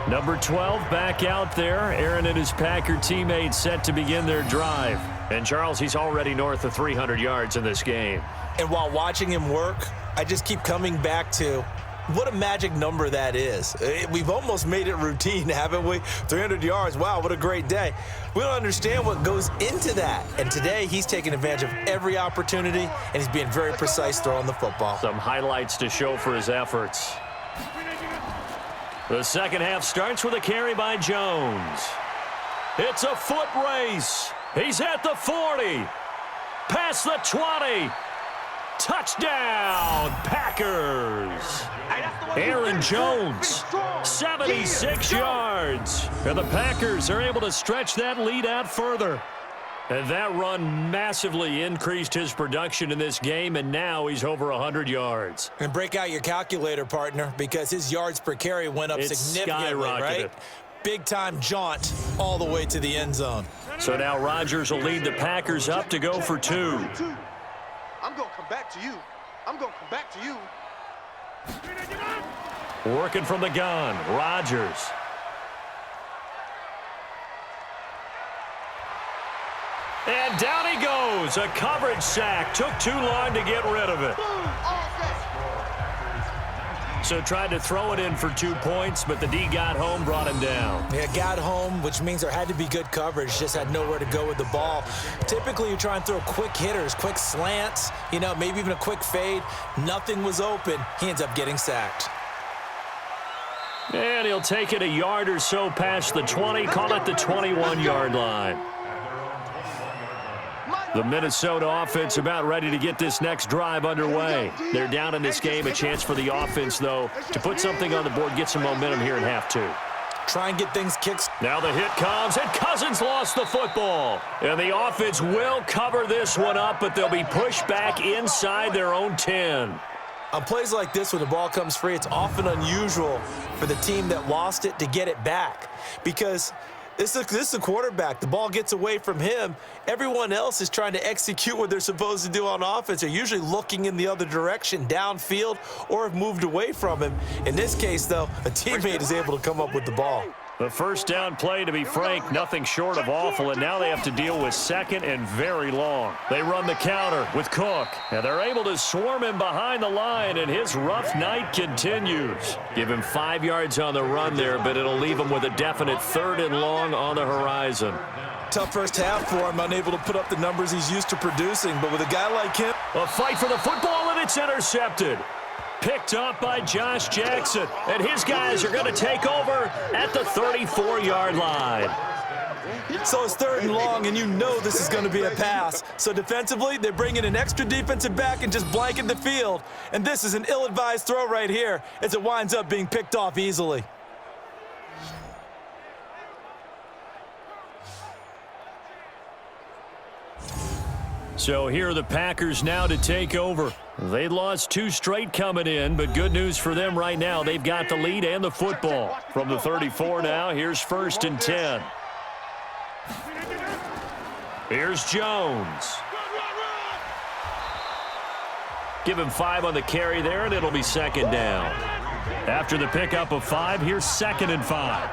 Number 12 back out there. Aaron and his Packer teammates set to begin their drive. And Charles, he's already north of 300 yards in this game. And while watching him work, I just keep coming back to what a magic number that is. We've almost made it routine, haven't we? 300 yards, wow, what a great day. We don't understand what goes into that. And today, he's taking advantage of every opportunity, and he's being very precise throwing the football. Some highlights to show for his efforts. The second half starts with a carry by Jones. It's a foot race. He's at the 40. Past the 20. Touchdown, Packers. Aaron Jones, 76 yards. And the Packers are able to stretch that lead out further. And that run massively increased his production in this game, and now he's over 100 yards. And break out your calculator, partner, because his yards per carry went up significantly, right? Big-time jaunt all the way to the end zone. So now Rodgers will lead the Packers up to go for 2. I'm going to come back to you. I'm going to come back to you. Working from the gun, Rodgers. And down he goes. A coverage sack. Took too long to get rid of it. So tried to throw it in for 2 points, but the D got home, brought him down. Yeah, got home, which means there had to be good coverage. Just had nowhere to go with the ball. Typically, you try and throw quick hitters, quick slants, maybe even a quick fade. Nothing was open. He ends up getting sacked. And he'll take it a yard or so past the 20, call it the 21-yard line. The Minnesota offense about ready to get this next drive underway. They're down in this game. A chance for the offense, though, to put something on the board, get some momentum here in half 2. Try and get things kicked. Now the hit comes, and Cousins lost the football. And the offense will cover this one up, but they'll be pushed back inside their own 10. On plays like this, when the ball comes free, it's often unusual for the team that lost it to get it back. Because this is a quarterback. The ball gets away from him. Everyone else is trying to execute what they're supposed to do on offense. They're usually looking in the other direction, downfield, or have moved away from him. In this case, though, a teammate is able to come up with the ball. The first down play, to be frank, nothing short of awful, and now they have to deal with second and very long. They run the counter with Cook, and they're able to swarm him behind the line, and his rough night continues. Give him 5 yards on the run there, but it'll leave him with a definite 3rd and long on the horizon. Tough first half for him, unable to put up the numbers he's used to producing, but with a guy like him. A fight for the football, and it's intercepted. Picked up by Josh Jackson, and his guys are going to take over at the 34-yard line. So it's 3rd and long, and you know this is going to be a pass. So defensively, they bring in an extra defensive back and just blanket the field. And this is an ill-advised throw right here as it winds up being picked off easily. So here are the Packers now to take over. They lost 2 straight coming in, but good news for them right now. They've got the lead and the football. From the 34 now, here's 1st and 10. Here's Jones. Give him 5 on the carry there, and it'll be 2nd down. After the pickup of 5, here's 2nd and 5.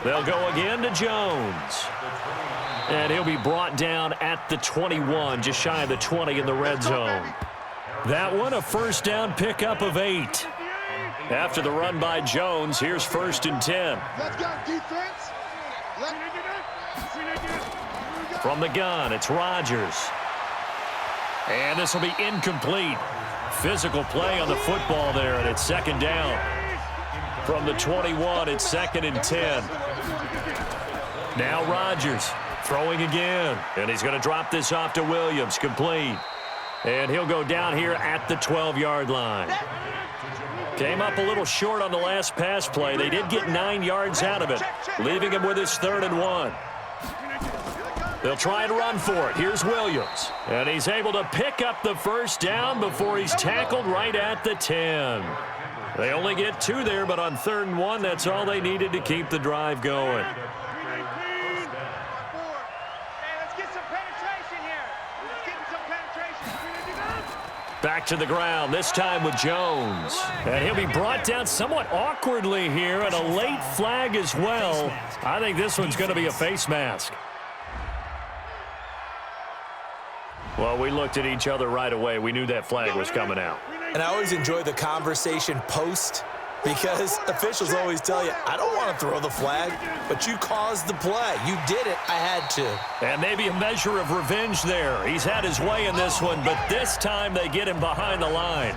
They'll go again to Jones. And he'll be brought down at the 21, just shy of the 20 in the red zone. That one, a first down pickup of 8. After the run by Jones, here's 1st and 10. Let's go, defense. From the gun, it's Rodgers. And this will be incomplete. Physical play on the football there, and it's 2nd down. From the 21, it's 2nd and 10. Now Rodgers. Throwing again, and he's going to drop this off to Williams, complete. And he'll go down here at the 12-yard line. Came up a little short on the last pass play. They did get 9 yards out of it, leaving him with his 3rd and 1. They'll try and run for it. Here's Williams, and he's able to pick up the first down before he's tackled right at the 10. They only get 2 there, but on 3rd and 1, that's all they needed to keep the drive going. Back to the ground, this time with Jones. And he'll be brought down somewhat awkwardly here, and a late flag as well. I think this one's going to be a face mask. Well, we looked at each other right away. We knew that flag was coming out. And I always enjoy the conversation post, because officials always tell you, I don't want to throw the flag, but you caused the play. You did it. I had to. And maybe a measure of revenge there. He's had his way in this one, but this time they get him behind the line.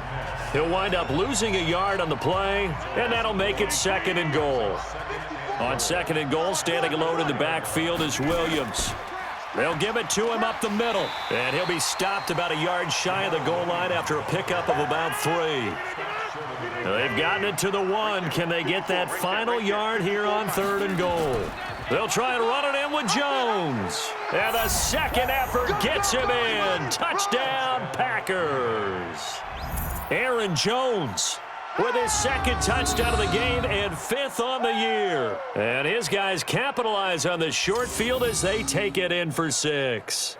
He'll wind up losing a yard on the play, and that'll make it 2nd and goal. On 2nd and goal, standing alone in the backfield is Williams. They'll give it to him up the middle, and he'll be stopped about a yard shy of the goal line after a pickup of about 3. They've gotten it to the 1. Can they get that final yard here on 3rd and goal? They'll try and run it in with Jones. And the second effort gets him in. Touchdown, Packers. Aaron Jones with his 2nd touchdown of the game and 5th on the year. And his guys capitalize on the short field as they take it in for 6.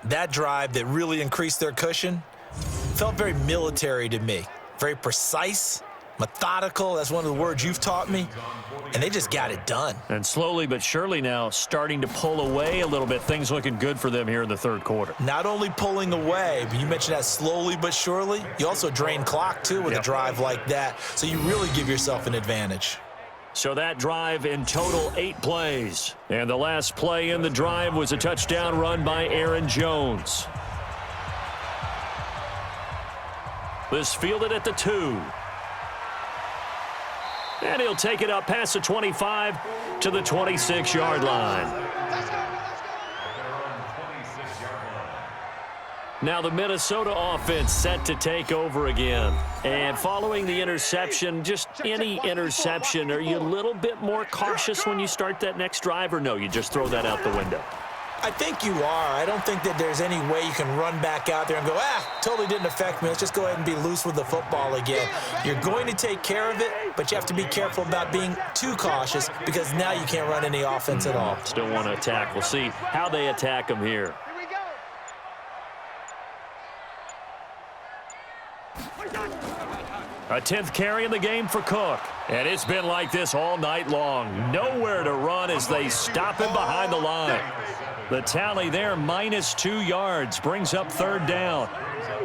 That drive that really increased their cushion felt very military to me. Very precise, methodical. That's one of the words you've taught me. And they just got it done. And slowly but surely now starting to pull away a little bit. Things looking good for them here in the 3rd quarter. Not only pulling away, but you mentioned that slowly but surely. You also drain clock, too, with a drive like that. So you really give yourself an advantage. So that drive in total 8 plays. And the last play in the drive was a touchdown run by Aaron Jones. This fielded at the 2. And he'll take it up past the 25 to the 26-yard line. Now the Minnesota offense set to take over again. And following the interception, just any interception, are you a little bit more cautious when you start that next drive, or no, you just throw that out the window? I think you are. I don't think that there's any way you can run back out there and go, totally didn't affect me. Let's just go ahead and be loose with the football again. You're going to take care of it, but you have to be careful about being too cautious because now you can't run any offense at all. Still want to attack. We'll see how they attack them here. A 10th carry in the game for Cook. And it's been like this all night long. Nowhere to run as they stop him behind the line. The tally there, -2 yards, brings up 3rd down.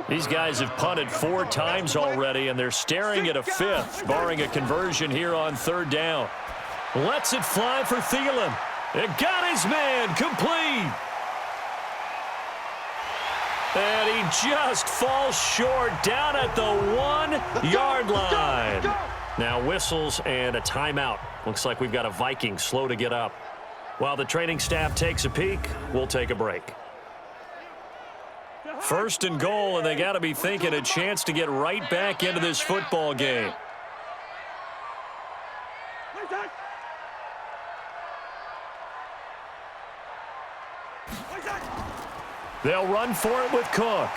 These guys have punted 4 times already, and they're staring at a 5th, barring a conversion here on 3rd down. Lets it fly for Thielen. It got his man complete. And he just falls short down at the 1-yard line. Now whistles and a timeout. Looks like we've got a Viking slow to get up. While the training staff takes a peek, we'll take a break. 1st and goal, and they got to be thinking a chance to get right back into this football game. They'll run for it with Cook.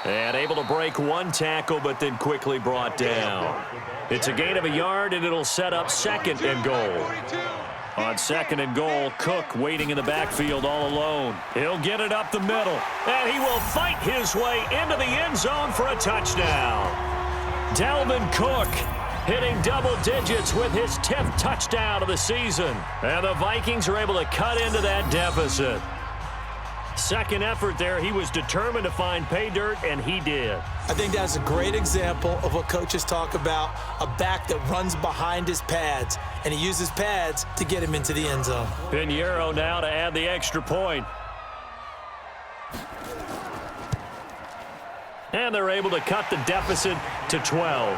And able to break 1 tackle, but then quickly brought down. It's a gain of a yard, and it'll set up 2nd and goal. On 2nd and goal, Cook waiting in the backfield all alone. He'll get it up the middle, and he will fight his way into the end zone for a touchdown. Dalvin Cook hitting double digits with his 10th touchdown of the season. And the Vikings are able to cut into that deficit. 2nd effort there, he was determined to find pay dirt, and he did. I think that's a great example of what coaches talk about, a back that runs behind his pads, and he uses pads to get him into the end zone. Pinheiro now to add the extra point. And they're able to cut the deficit to 12.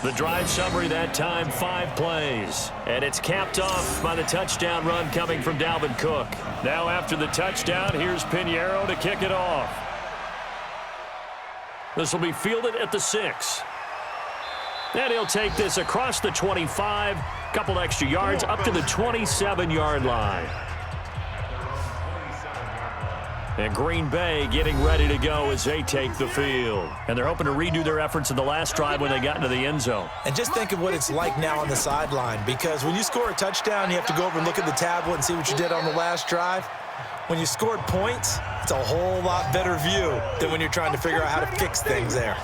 The drive summary that time, 5 plays. And it's capped off by the touchdown run coming from Dalvin Cook. Now after the touchdown, here's Pinheiro to kick it off. This will be fielded at the 6. And he'll take this across the 25, couple extra yards up to the 27-yard line. And Green Bay getting ready to go as they take the field. And they're hoping to redo their efforts in the last drive when they got into the end zone. And just think of what it's like now on the sideline, because when you score a touchdown, you have to go over and look at the tablet and see what you did on the last drive. When you scored points, it's a whole lot better view than when you're trying to figure out how to fix things there.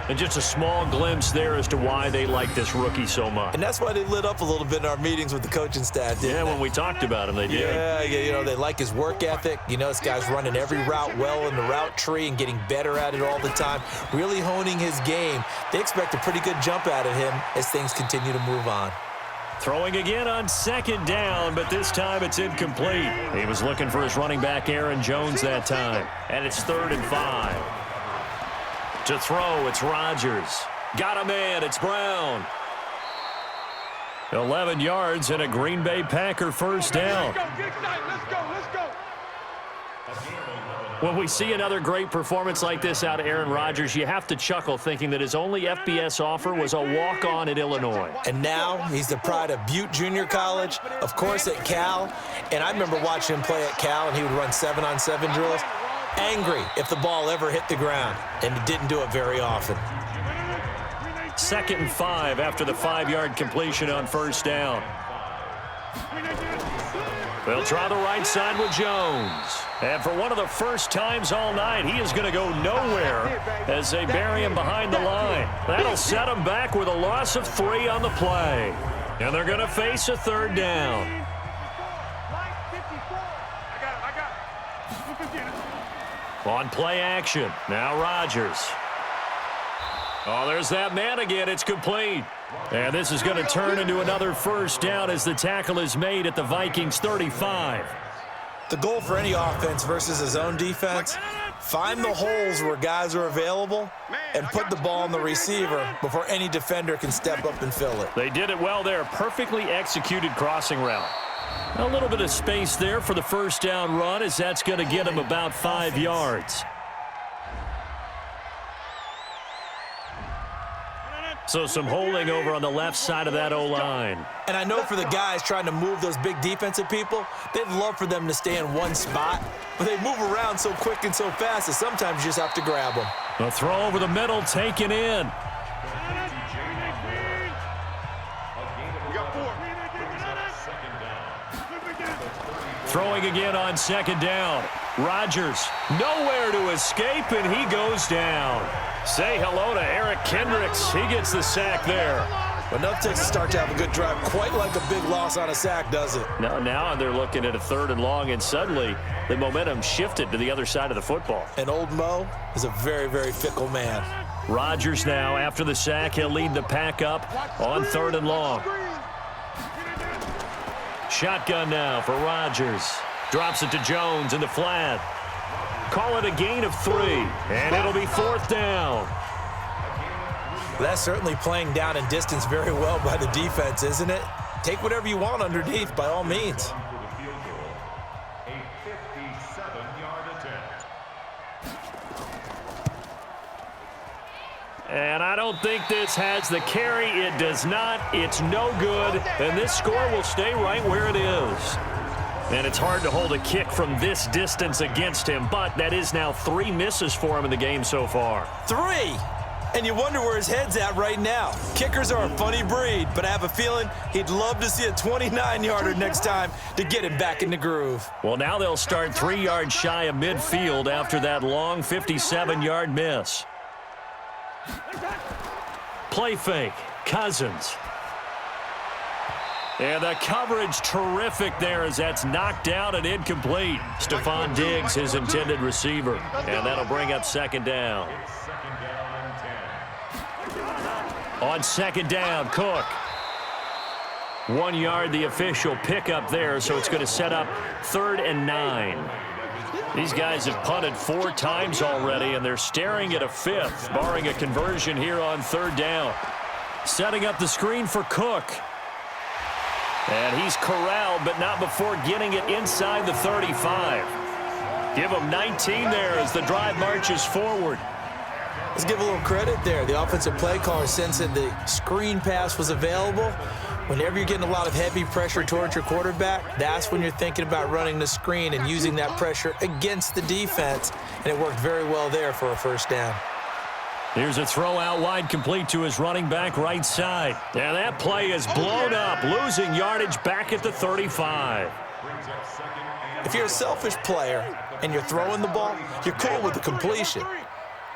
And just a small glimpse there as to why they like this rookie so much. And that's why they lit up a little bit in our meetings with the coaching staff, didn't they? When we talked about him, they did. Yeah, you know, they like his work ethic. You know, this guy's running every route well in the route tree and getting better at it all the time, really honing his game. They expect a pretty good jump out of him as things continue to move on. Throwing again on second down, but this time it's incomplete. He was looking for his running back, Aaron Jones, that time. And it's 3rd and 5. To throw, it's Rodgers. Got a man, it's Brown. 11 yards and a Green Bay Packer first down. Let's go. When we see another great performance like this out of Aaron Rodgers, you have to chuckle thinking that his only FBS offer was a walk-on at Illinois. And now he's the pride of Butte Junior College, of course at Cal. And I remember watching him play at Cal, and he would run 7-on-7 drills. Angry if the ball ever hit the ground, and he didn't do it very often. 2nd and 5 after the 5-yard completion on first down. They'll try the right side with Jones. And for one of the first times all night, he is going to go nowhere as they bury him behind the line. That'll set him back with a loss of 3 on the play. And they're going to face a 3rd down. On play action, now Rodgers. Oh, there's that man again. It's complete. And this is going to turn into another first down as the tackle is made at the Vikings 35. The goal for any offense versus his own defense, find the holes where guys are available and put the ball on the receiver before any defender can step up and fill it. They did it well there. Perfectly executed crossing route. A little bit of space there for the first down run as that's going to get him about 5 yards. So some holding over on the left side of that O-line. And I know for the guys trying to move those big defensive people, they'd love for them to stay in one spot, but they move around so quick and so fast that sometimes you just have to grab them. The throw over the middle, taken in. Throwing again on second down. Rodgers, nowhere to escape, and he goes down. Say hello to Eric Kendricks. He gets the sack there. But enough takes to start to have a good drive, quite like a big loss on a sack, does it? Now they're looking at a 3rd and long, and suddenly the momentum shifted to the other side of the football. And old Mo is a very, very fickle man. Rodgers now, after the sack, he'll lead the pack up on 3rd and long. Shotgun now for Rodgers. Drops it to Jones in the flat. Call it a gain of 3, and it'll be 4th down. That's certainly playing down in distance very well by the defense, isn't it? Take whatever you want underneath, by all means. A 57-yard attempt. And I don't think this has the carry. It does not. It's no good. And this score will stay right where it is. And it's hard to hold a kick from this distance against him, but that is now 3 misses for him in the game so far. 3! And you wonder where his head's at right now. Kickers are a funny breed, but I have a feeling he'd love to see a 29-yarder next time to get him back in the groove. Well, now they'll start 3 yards shy of midfield after that long 57-yard miss. Play fake, Cousins. And the coverage terrific there as that's knocked down and incomplete. Stephon Diggs, his intended receiver. And that'll bring up 2nd down. On 2nd down, Cook. 1 yard, the official pickup there, so it's going to set up 3rd and 9. These guys have punted 4 times already, and they're staring at a 5th, barring a conversion here on 3rd down. Setting up the screen for Cook. And he's corralled, but not before getting it inside the 35. Give him 19 there as the drive marches forward. Let's give a little credit there. The offensive play caller sensing the screen pass was available. Whenever you're getting a lot of heavy pressure towards your quarterback, that's when you're thinking about running the screen and using that pressure against the defense. And it worked very well there for a 1st down. Here's a throw out wide, complete to his running back right side. And that play is blown up, losing yardage back at the 35. If you're a selfish player and you're throwing the ball, you're cool with the completion.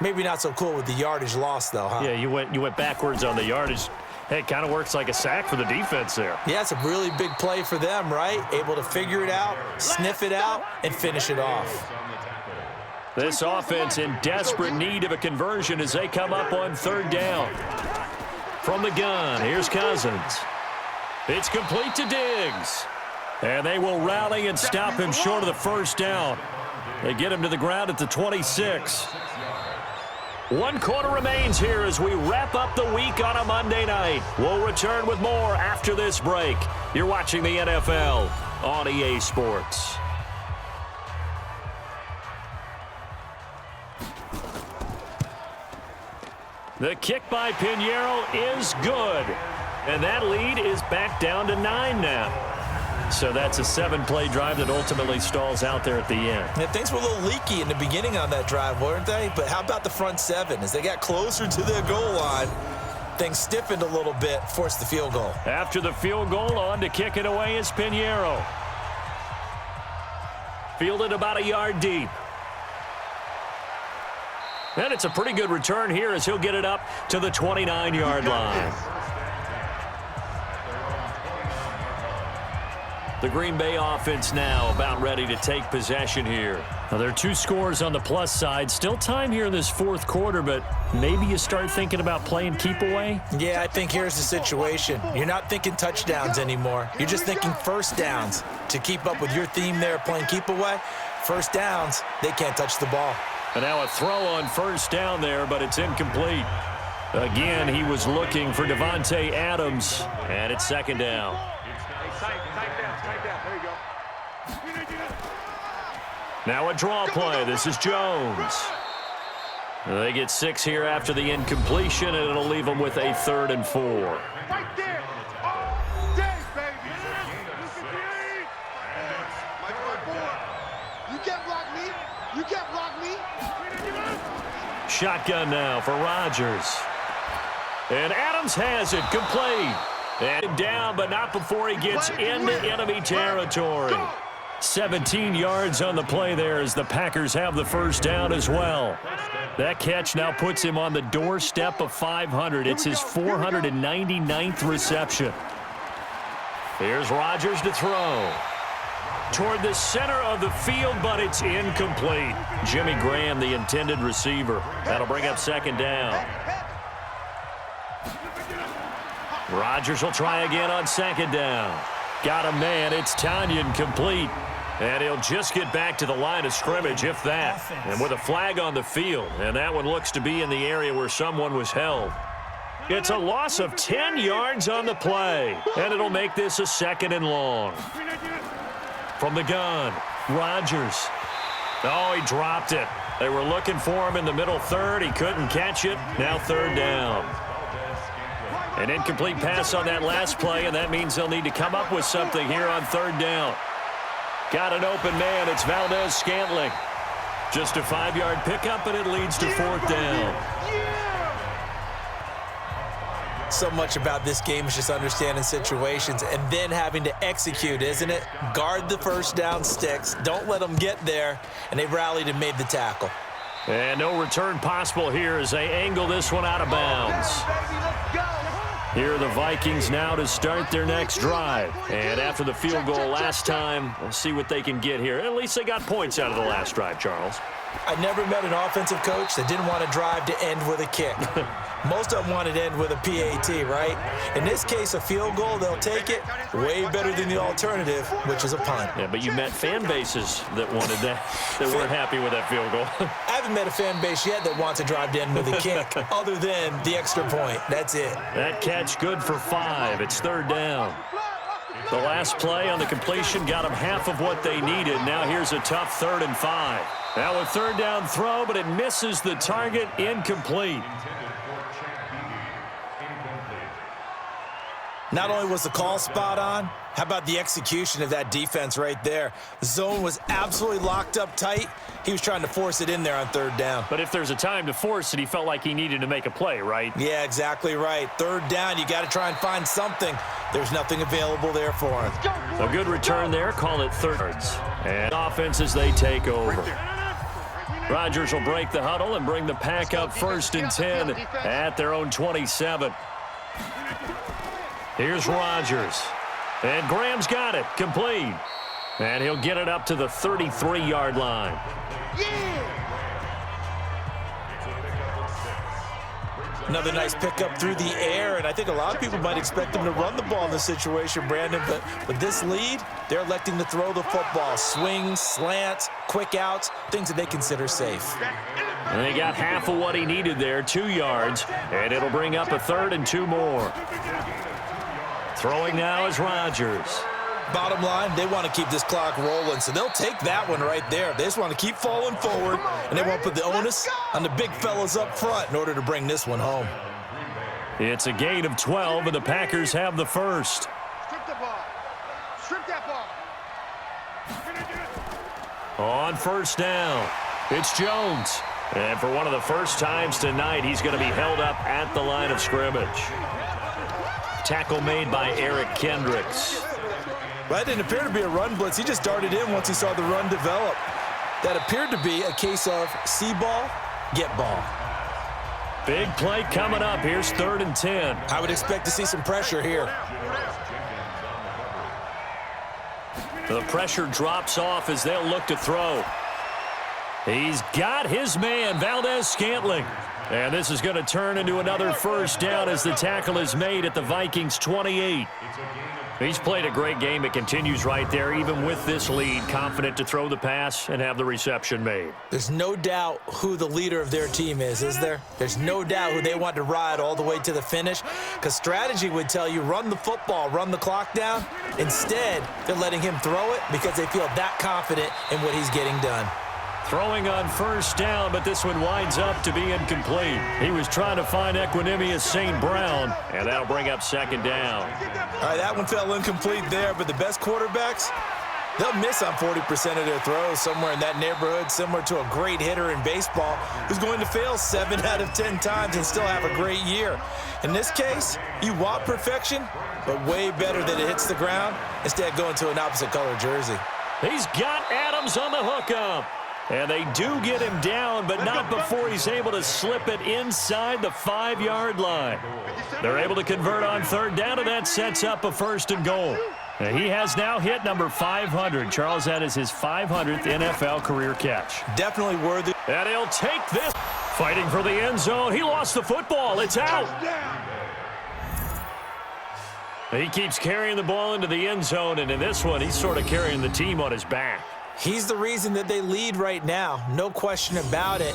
Maybe not so cool with the yardage loss, though, huh? Yeah, you went backwards on the yardage. Hey, it kind of works like a sack for the defense there. Yeah, it's a really big play for them, right? Able to figure it out, sniff it out, and finish it off. This offense in desperate need of a conversion as they come up on 3rd down. From the gun, here's Cousins. It's complete to Diggs. And they will rally and stop him short of the first down. They get him to the ground at the 26. 1 quarter remains here as we wrap up the week on a Monday night. We'll return with more after this break. You're watching the NFL on EA Sports. The kick by Pinheiro is good. And that lead is back down to 9 now. So that's a 7-play drive that ultimately stalls out there at the end. Yeah, things were a little leaky in the beginning on that drive, weren't they? But how about the front 7? As they got closer to their goal line, things stiffened a little bit, forced the field goal. After the field goal, on to kick it away is Pinheiro. Fielded about a yard deep. And it's a pretty good return here as he'll get it up to the 29-yard line. The Green Bay offense now about ready to take possession here. Now, there are 2 scores on the plus side. Still time here in this 4th quarter, but maybe you start thinking about playing keep away? Yeah, I think here's the situation. You're not thinking touchdowns anymore. You're just thinking first downs. To keep up with your theme there, playing keep away, first downs, they can't touch the ball. And now a throw on first down there, but it's incomplete. Again, he was looking for Devontae Adams, and it's 2nd down. Now a draw play. This is Jones. They get 6 here after the incompletion, and it'll leave them with a 3rd and 4. Right there. All day, baby. You can't block me. You can't block me. Shotgun now for Rodgers. And Adams has it complete. And down, but not before he gets into enemy territory. 17 yards on the play there as the Packers have the first down as well. That catch now puts him on the doorstep of 500. It's his 499th reception. Here's Rodgers to throw. Toward the center of the field, but it's incomplete. Jimmy Graham, the intended receiver. That'll bring up 2nd down. Rodgers will try again on 2nd down. Got a man. It's Tanyan complete. And he'll just get back to the line of scrimmage, if that. And with a flag on the field. And that one looks to be in the area where someone was held. It's a loss of 10 yards on the play. And it'll make this a 2nd and long. From the gun, Rodgers. Oh, he dropped it. They were looking for him in the middle 3rd. He couldn't catch it. Now 3rd down. An incomplete pass on that last play, and that means they'll need to come up with something here on 3rd down. Got an open man. It's Valdez-Scantling. Just a 5-yard pickup, and it leads to 4th down. So much about this game is just understanding situations and then having to execute, isn't it? Guard the first down sticks. Don't let them get there, and they rallied and made the tackle. And no return possible here as they angle this one out of bounds. Here are the Vikings now to start their next drive. And after the field goal last time, we'll see what they can get here. At least they got points out of the last drive, Charles. I never met an offensive coach that didn't want a drive to end with a kick. Most of them wanted to end with a PAT, right? In this case, a field goal, they'll take it. Way better than the alternative, which is a punt. Yeah, but you met fan bases that wanted that, that weren't happy with that field goal. I haven't met a fan base yet that wants a drive to end with a kick, other than the extra point. That's it. That catch good for 5. It's 3rd down. The last play on the completion got them half of what they needed. Now here's a tough 3rd and 5. Now a 3rd down throw, but it misses the target. Incomplete. Not only was the call spot on, how about the execution of that defense right there? The zone was absolutely locked up tight. He was trying to force it in there on 3rd down. But if there's a time to force it, he felt like he needed to make a play, right? Yeah, exactly right. 3rd down, you got to try and find something. There's nothing available there for him. A good return there. Call it 3rds. And offense as they take over. Rodgers will break the huddle and bring the pack up 1st and 10 at their own 27. Here's Rodgers. And Graham's got it. Complete. And he'll get it up to the 33-yard line. Another nice pickup through the air, and I think a lot of people might expect him to run the ball in this situation, Brandon, but with this lead, they're electing to throw the football. Swings, slants, quick outs, things that they consider safe. And they got half of what he needed there, 2 yards, and it'll bring up a 3rd and 2 more. Throwing now is Rodgers. Bottom line, they want to keep this clock rolling, so they'll take that one right there. They just want to keep falling forward, and they want to put the onus on the big fellas up front in order to bring this one home. It's a gain of 12, and the Packers have the first. Strip the ball. Strip that ball. On first down, it's Jones. And for one of the first times tonight, he's going to be held up at the line of scrimmage. Tackle made by Eric Kendricks. Well, that didn't appear to be a run blitz. He just darted in once he saw the run develop. That appeared to be a case of see ball, get ball. Big play coming up. Here's 3rd and 10. I would expect to see some pressure here. The pressure drops off as they'll look to throw. He's got his man, Valdez-Scantling. And this is going to turn into another first down as the tackle is made at the Vikings 28. He's played a great game. It continues right there, even with this lead, confident to throw the pass and have the reception made. There's no doubt who the leader of their team is there? There's no doubt who they want to ride all the way to the finish, because strategy would tell you run the football, run the clock down. Instead, they're letting him throw it because they feel that confident in what he's getting done. Throwing on first down, but this one winds up to be incomplete. He was trying to find Equinemius St. Brown, and that'll bring up 2nd down. All right, that one fell incomplete there, but the best quarterbacks, they'll miss on 40% of their throws, somewhere in that neighborhood, similar to a great hitter in baseball who's going to fail 7 out of 10 times and still have a great year. In this case, you want perfection, but way better that it hits the ground instead of going to an opposite color jersey. He's got Adams on the hookup. And they do get him down, but not before he's able to slip it inside the 5-yard line. They're able to convert on 3rd down, and that sets up a 1st and goal. And he has now hit number 500. Charles, that is his 500th NFL career catch. Definitely worthy. And he'll take this. Fighting for the end zone. He lost the football. It's out. He keeps carrying the ball into the end zone, and in this one, he's sort of carrying the team on his back. He's the reason that they lead right now, no question about it.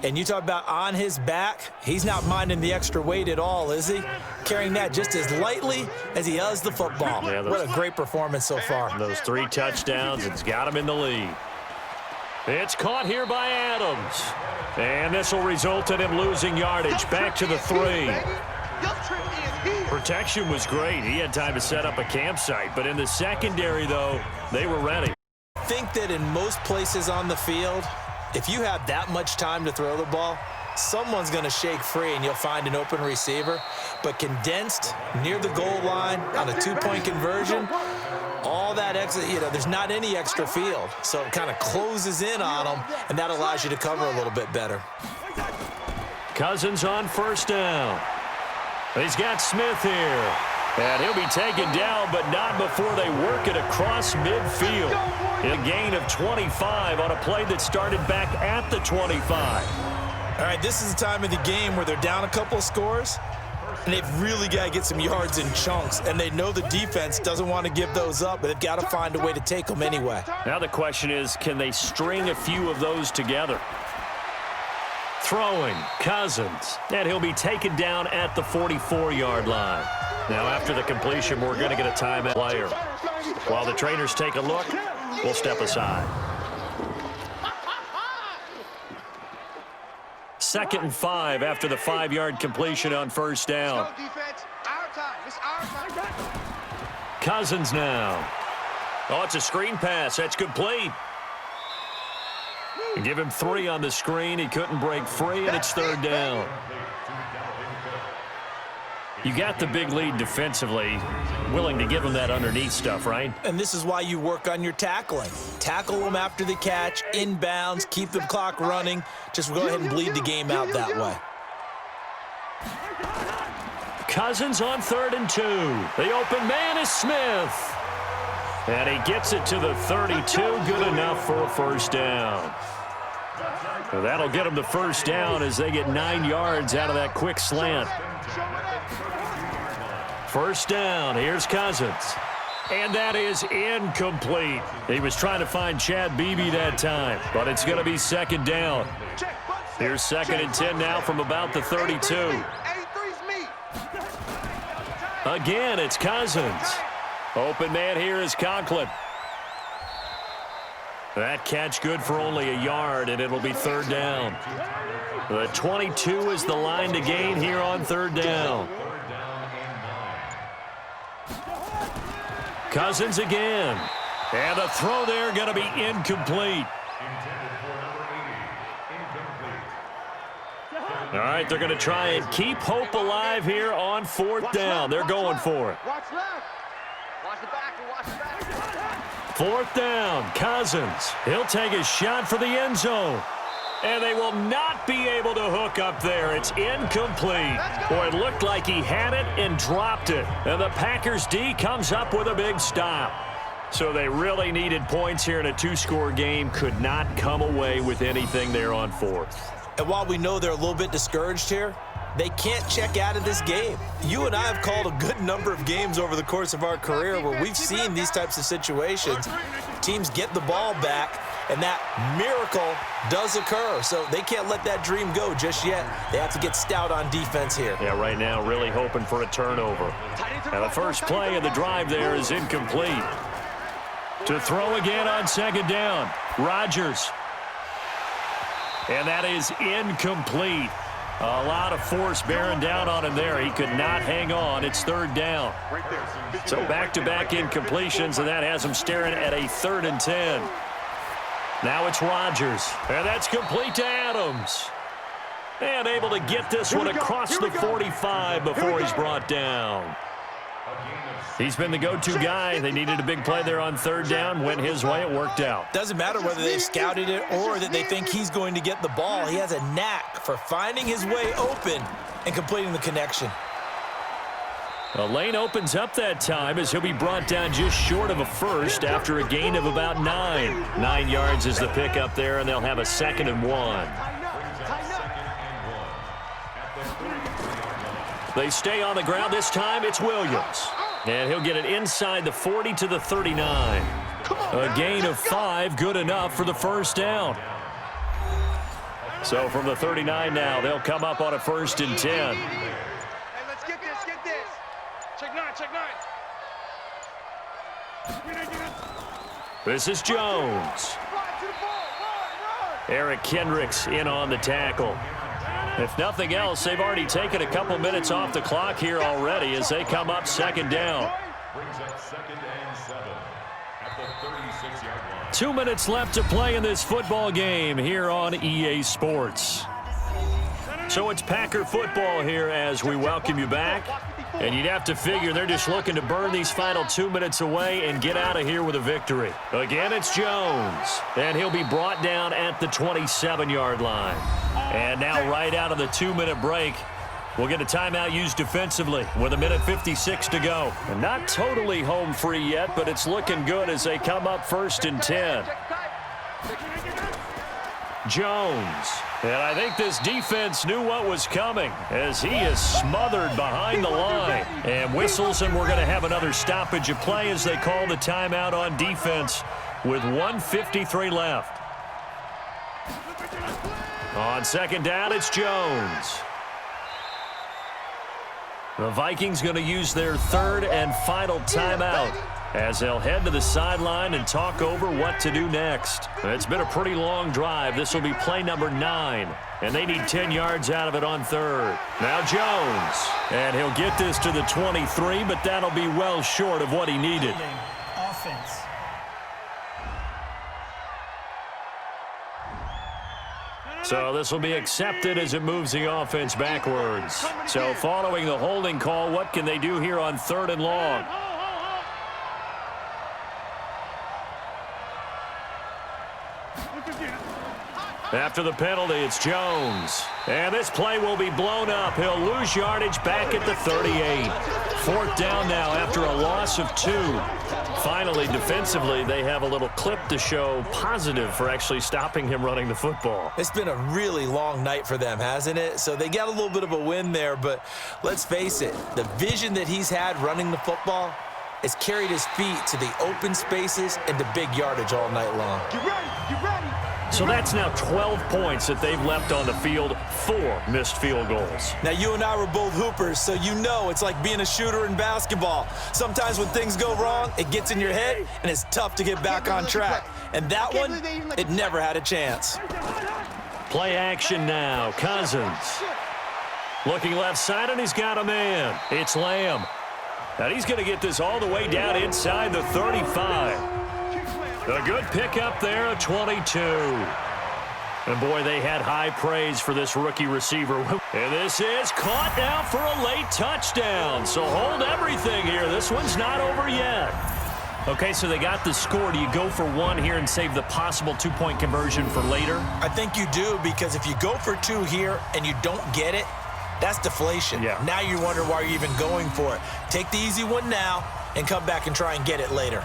And you talk about on his back, he's not minding the extra weight at all, is he? Carrying that just as lightly as he does the football. Yeah, what a great performance so far. Those 3 touchdowns, it's got him in the lead. It's caught here by Adams. And this will result in him losing yardage back to the 3. Protection was great. He had time to set up a campsite. But in the secondary, though, they were ready. I think that in most places on the field, if you have that much time to throw the ball, someone's going to shake free and you'll find an open receiver. But condensed near the goal line on a 2-point conversion, all that extra, there's not any extra field. So it kind of closes in on them, and that allows you to cover a little bit better. Cousins on first down. He's got Smith here. And he'll be taken down, but not before they work it across midfield. A gain of 25 on a play that started back at the 25. All right, this is the time of the game where they're down a couple of scores, and they've really got to get some yards in chunks, and they know the defense doesn't want to give those up, but they've got to find a way to take them anyway. Now the question is, can they string a few of those together? Throwing, Cousins, and he'll be taken down at the 44-yard line. Now, after the completion, we're going to get a timeout player. While the trainers take a look, we'll step aside. 2nd and 5 after the 5-yard completion on first down. Cousins now. Oh, it's a screen pass. That's complete. Give him 3 on the screen. He couldn't break free, and it's 3rd down. You got the big lead defensively, willing to give them that underneath stuff, right? And this is why you work on your tackling. Tackle them after the catch, inbounds, keep the clock running. Just go ahead and bleed the game out that way. Cousins on 3rd and 2. The open man is Smith. And he gets it to the 32. Good enough for a first down. So that'll get them the first down as they get 9 yards out of that quick slant. First down, here's Cousins. And that is incomplete. He was trying to find Chad Beebe that time, but it's going to be second down. Here's second and 10 now from about the 32. Again, it's Cousins. Open man here is Conklin. That catch good for only a yard, and it'll be third down. The 22 is the line to gain here on third down. Cousins again. And the throw there going to be incomplete. All right, they're going to try and keep hope alive here on fourth down. They're going for it. Fourth down, Cousins. He'll take a shot for the end zone. And they will not be able to hook up there. It's incomplete. Boy, it looked like he had it and dropped it. And the Packers D comes up with a big stop. So they really needed points here in a two-score game. Could not come away with anything there on fourth. And while we know they're a little bit discouraged here, they can't check out of this game. You and I have called a good number of games over the course of our career where we've seen these types of situations. Teams get the ball back, and that miracle does occur. So they can't let that dream go just yet. They have to get stout on defense here. Yeah, right now really hoping for a turnover. And the first play of the drive there is incomplete. To throw again on second down, Rodgers. And that is incomplete. A lot of force bearing down on him there. He could not hang on. It's third down. So back-to-back incompletions, and that has him staring at a 3rd and 10. Now it's Rodgers. And that's complete to Adams. And able to get this one across the 45 before he's brought down. He's been the go-to guy. They needed a big play there on third down. Went his way. It worked out. Doesn't matter whether they've scouted it or that they think he's going to get the ball. He has a knack for finding his way open and completing the connection. The lane opens up that time as he'll be brought down just short of a first after a gain of about 9. 9 yards is the pickup there, and they'll have a 2nd and 1. They stay on the ground. This time it's Williams. And he'll get it inside the 40 to the 39. A gain of 5, good enough for the first down. So from the 39 now, they'll come up on a 1st and 10. Hey, let's get this, get this. Check 9, check 9. This is Jones. Eric Kendricks in on the tackle. If nothing else, they've already taken a couple minutes off the clock here already as they come up 2nd down. Brings up 2nd and 7 at the 36-yard line. 2 minutes left to play in this football game here on EA Sports. So it's Packer football here as we welcome you back. And you'd have to figure they're just looking to burn these final 2 minutes away and get out of here with a victory. Again, it's Jones. And he'll be brought down at the 27-yard line. And now right out of the 2-minute break, we'll get a timeout used defensively with 1:56 to go. And not totally home free yet, but it's looking good as they come up 1st and 10. Jones. And I think this defense knew what was coming as he is smothered behind the line. And whistles, and we're going to have another stoppage of play as they call the timeout on defense with 1:53 left. On 2nd down, it's Jones. The Vikings going to use their 3rd and final timeout as they'll head to the sideline and talk over what to do next. It's been a pretty long drive. This will be play number 9, and they need 10 yards out of it on 3rd. Now Jones, and he'll get this to the 23, but that'll be well short of what he needed. Offense. So this will be accepted as it moves the offense backwards. So following the holding call, what can they do here on 3rd and long? After the penalty, it's Jones. And this play will be blown up. He'll lose yardage back at the 38. Fourth down now after a loss of 2. Finally, defensively, they have a little clip to show positive for actually stopping him running the football. It's been a really long night for them, hasn't it? So they got a little bit of a win there, but let's face it, the vision that he's had running the football has carried his feet to the open spaces and the big yardage all night long. Get ready, get ready. So that's now 12 points that they've left on the field, 4 missed field goals. Now, you and I were both hoopers, so you know it's like being a shooter in basketball. Sometimes when things go wrong, it gets in your head, and it's tough to get back on track. And that one, it never had a chance. Play action now. Cousins. Looking left side, and he's got a man. It's Lamb. And he's going to get this all the way down inside the 35. A good pickup there, a 22. And, boy, they had high praise for this rookie receiver. And this is caught now for a late touchdown. So hold everything here. This one's not over yet. Okay, so they got the score. Do you go for 1 here and save the possible 2-point conversion for later? I think you do, because if you go for 2 here and you don't get it, that's deflation. Yeah. Now you wonder why you're even going for it. Take the easy one now and come back and try and get it later.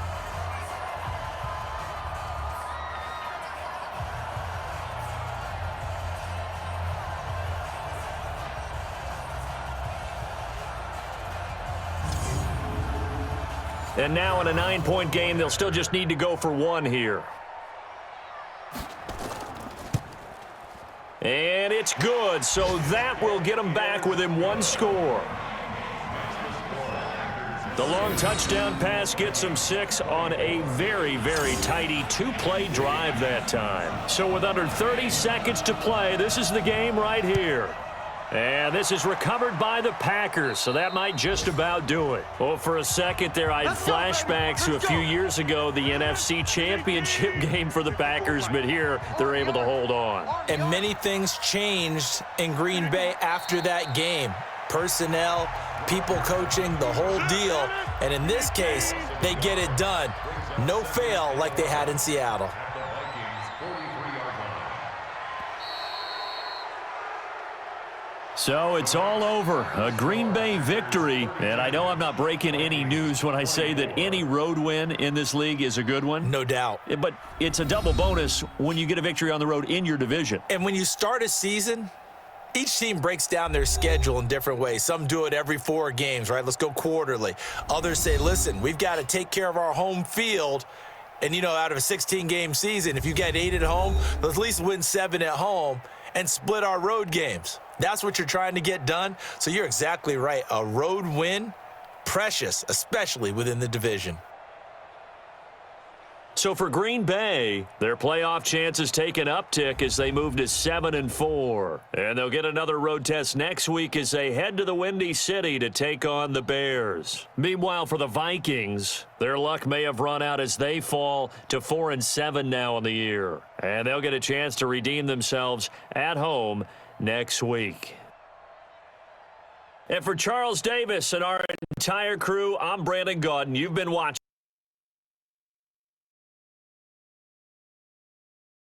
And now in a 9-point game, they'll still just need to go for 1 here. And it's good, so that will get them back within 1 score. The long touchdown pass gets them 6 on a very, very tidy 2-play drive that time. So with under 30 seconds to play, this is the game right here. And this is recovered by the Packers, so that might just about do it. Well, for a second there, I had flashbacks to a few years ago, the NFC Championship game for the Packers, but here they're able to hold on. And many things changed in Green Bay after that game. Personnel, people coaching, the whole deal. And in this case, they get it done. No fail like they had in Seattle. So it's all over. A Green Bay victory. And I know I'm not breaking any news when I say that any road win in this league is a good one. No doubt. But it's a double bonus when you get a victory on the road in your division. And when you start a season, each team breaks down their schedule in different ways. Some do it every 4 games, right? Let's go quarterly. Others say, listen, we've got to take care of our home field. And, you know, out of a 16-game season, if you get 8 at home, let's at least win 7 at home and split our road games. That's what you're trying to get done. So you're exactly right. A road win, precious, especially within the division. So for Green Bay, their playoff chances take an uptick as they move to 7-4. And they'll get another road test next week as they head to the Windy City to take on the Bears. Meanwhile, for the Vikings, their luck may have run out as they fall to 4-7 now on the year. And they'll get a chance to redeem themselves at home next week. And for Charles Davis and our entire crew, I'm Brandon Gaudin. You've been watching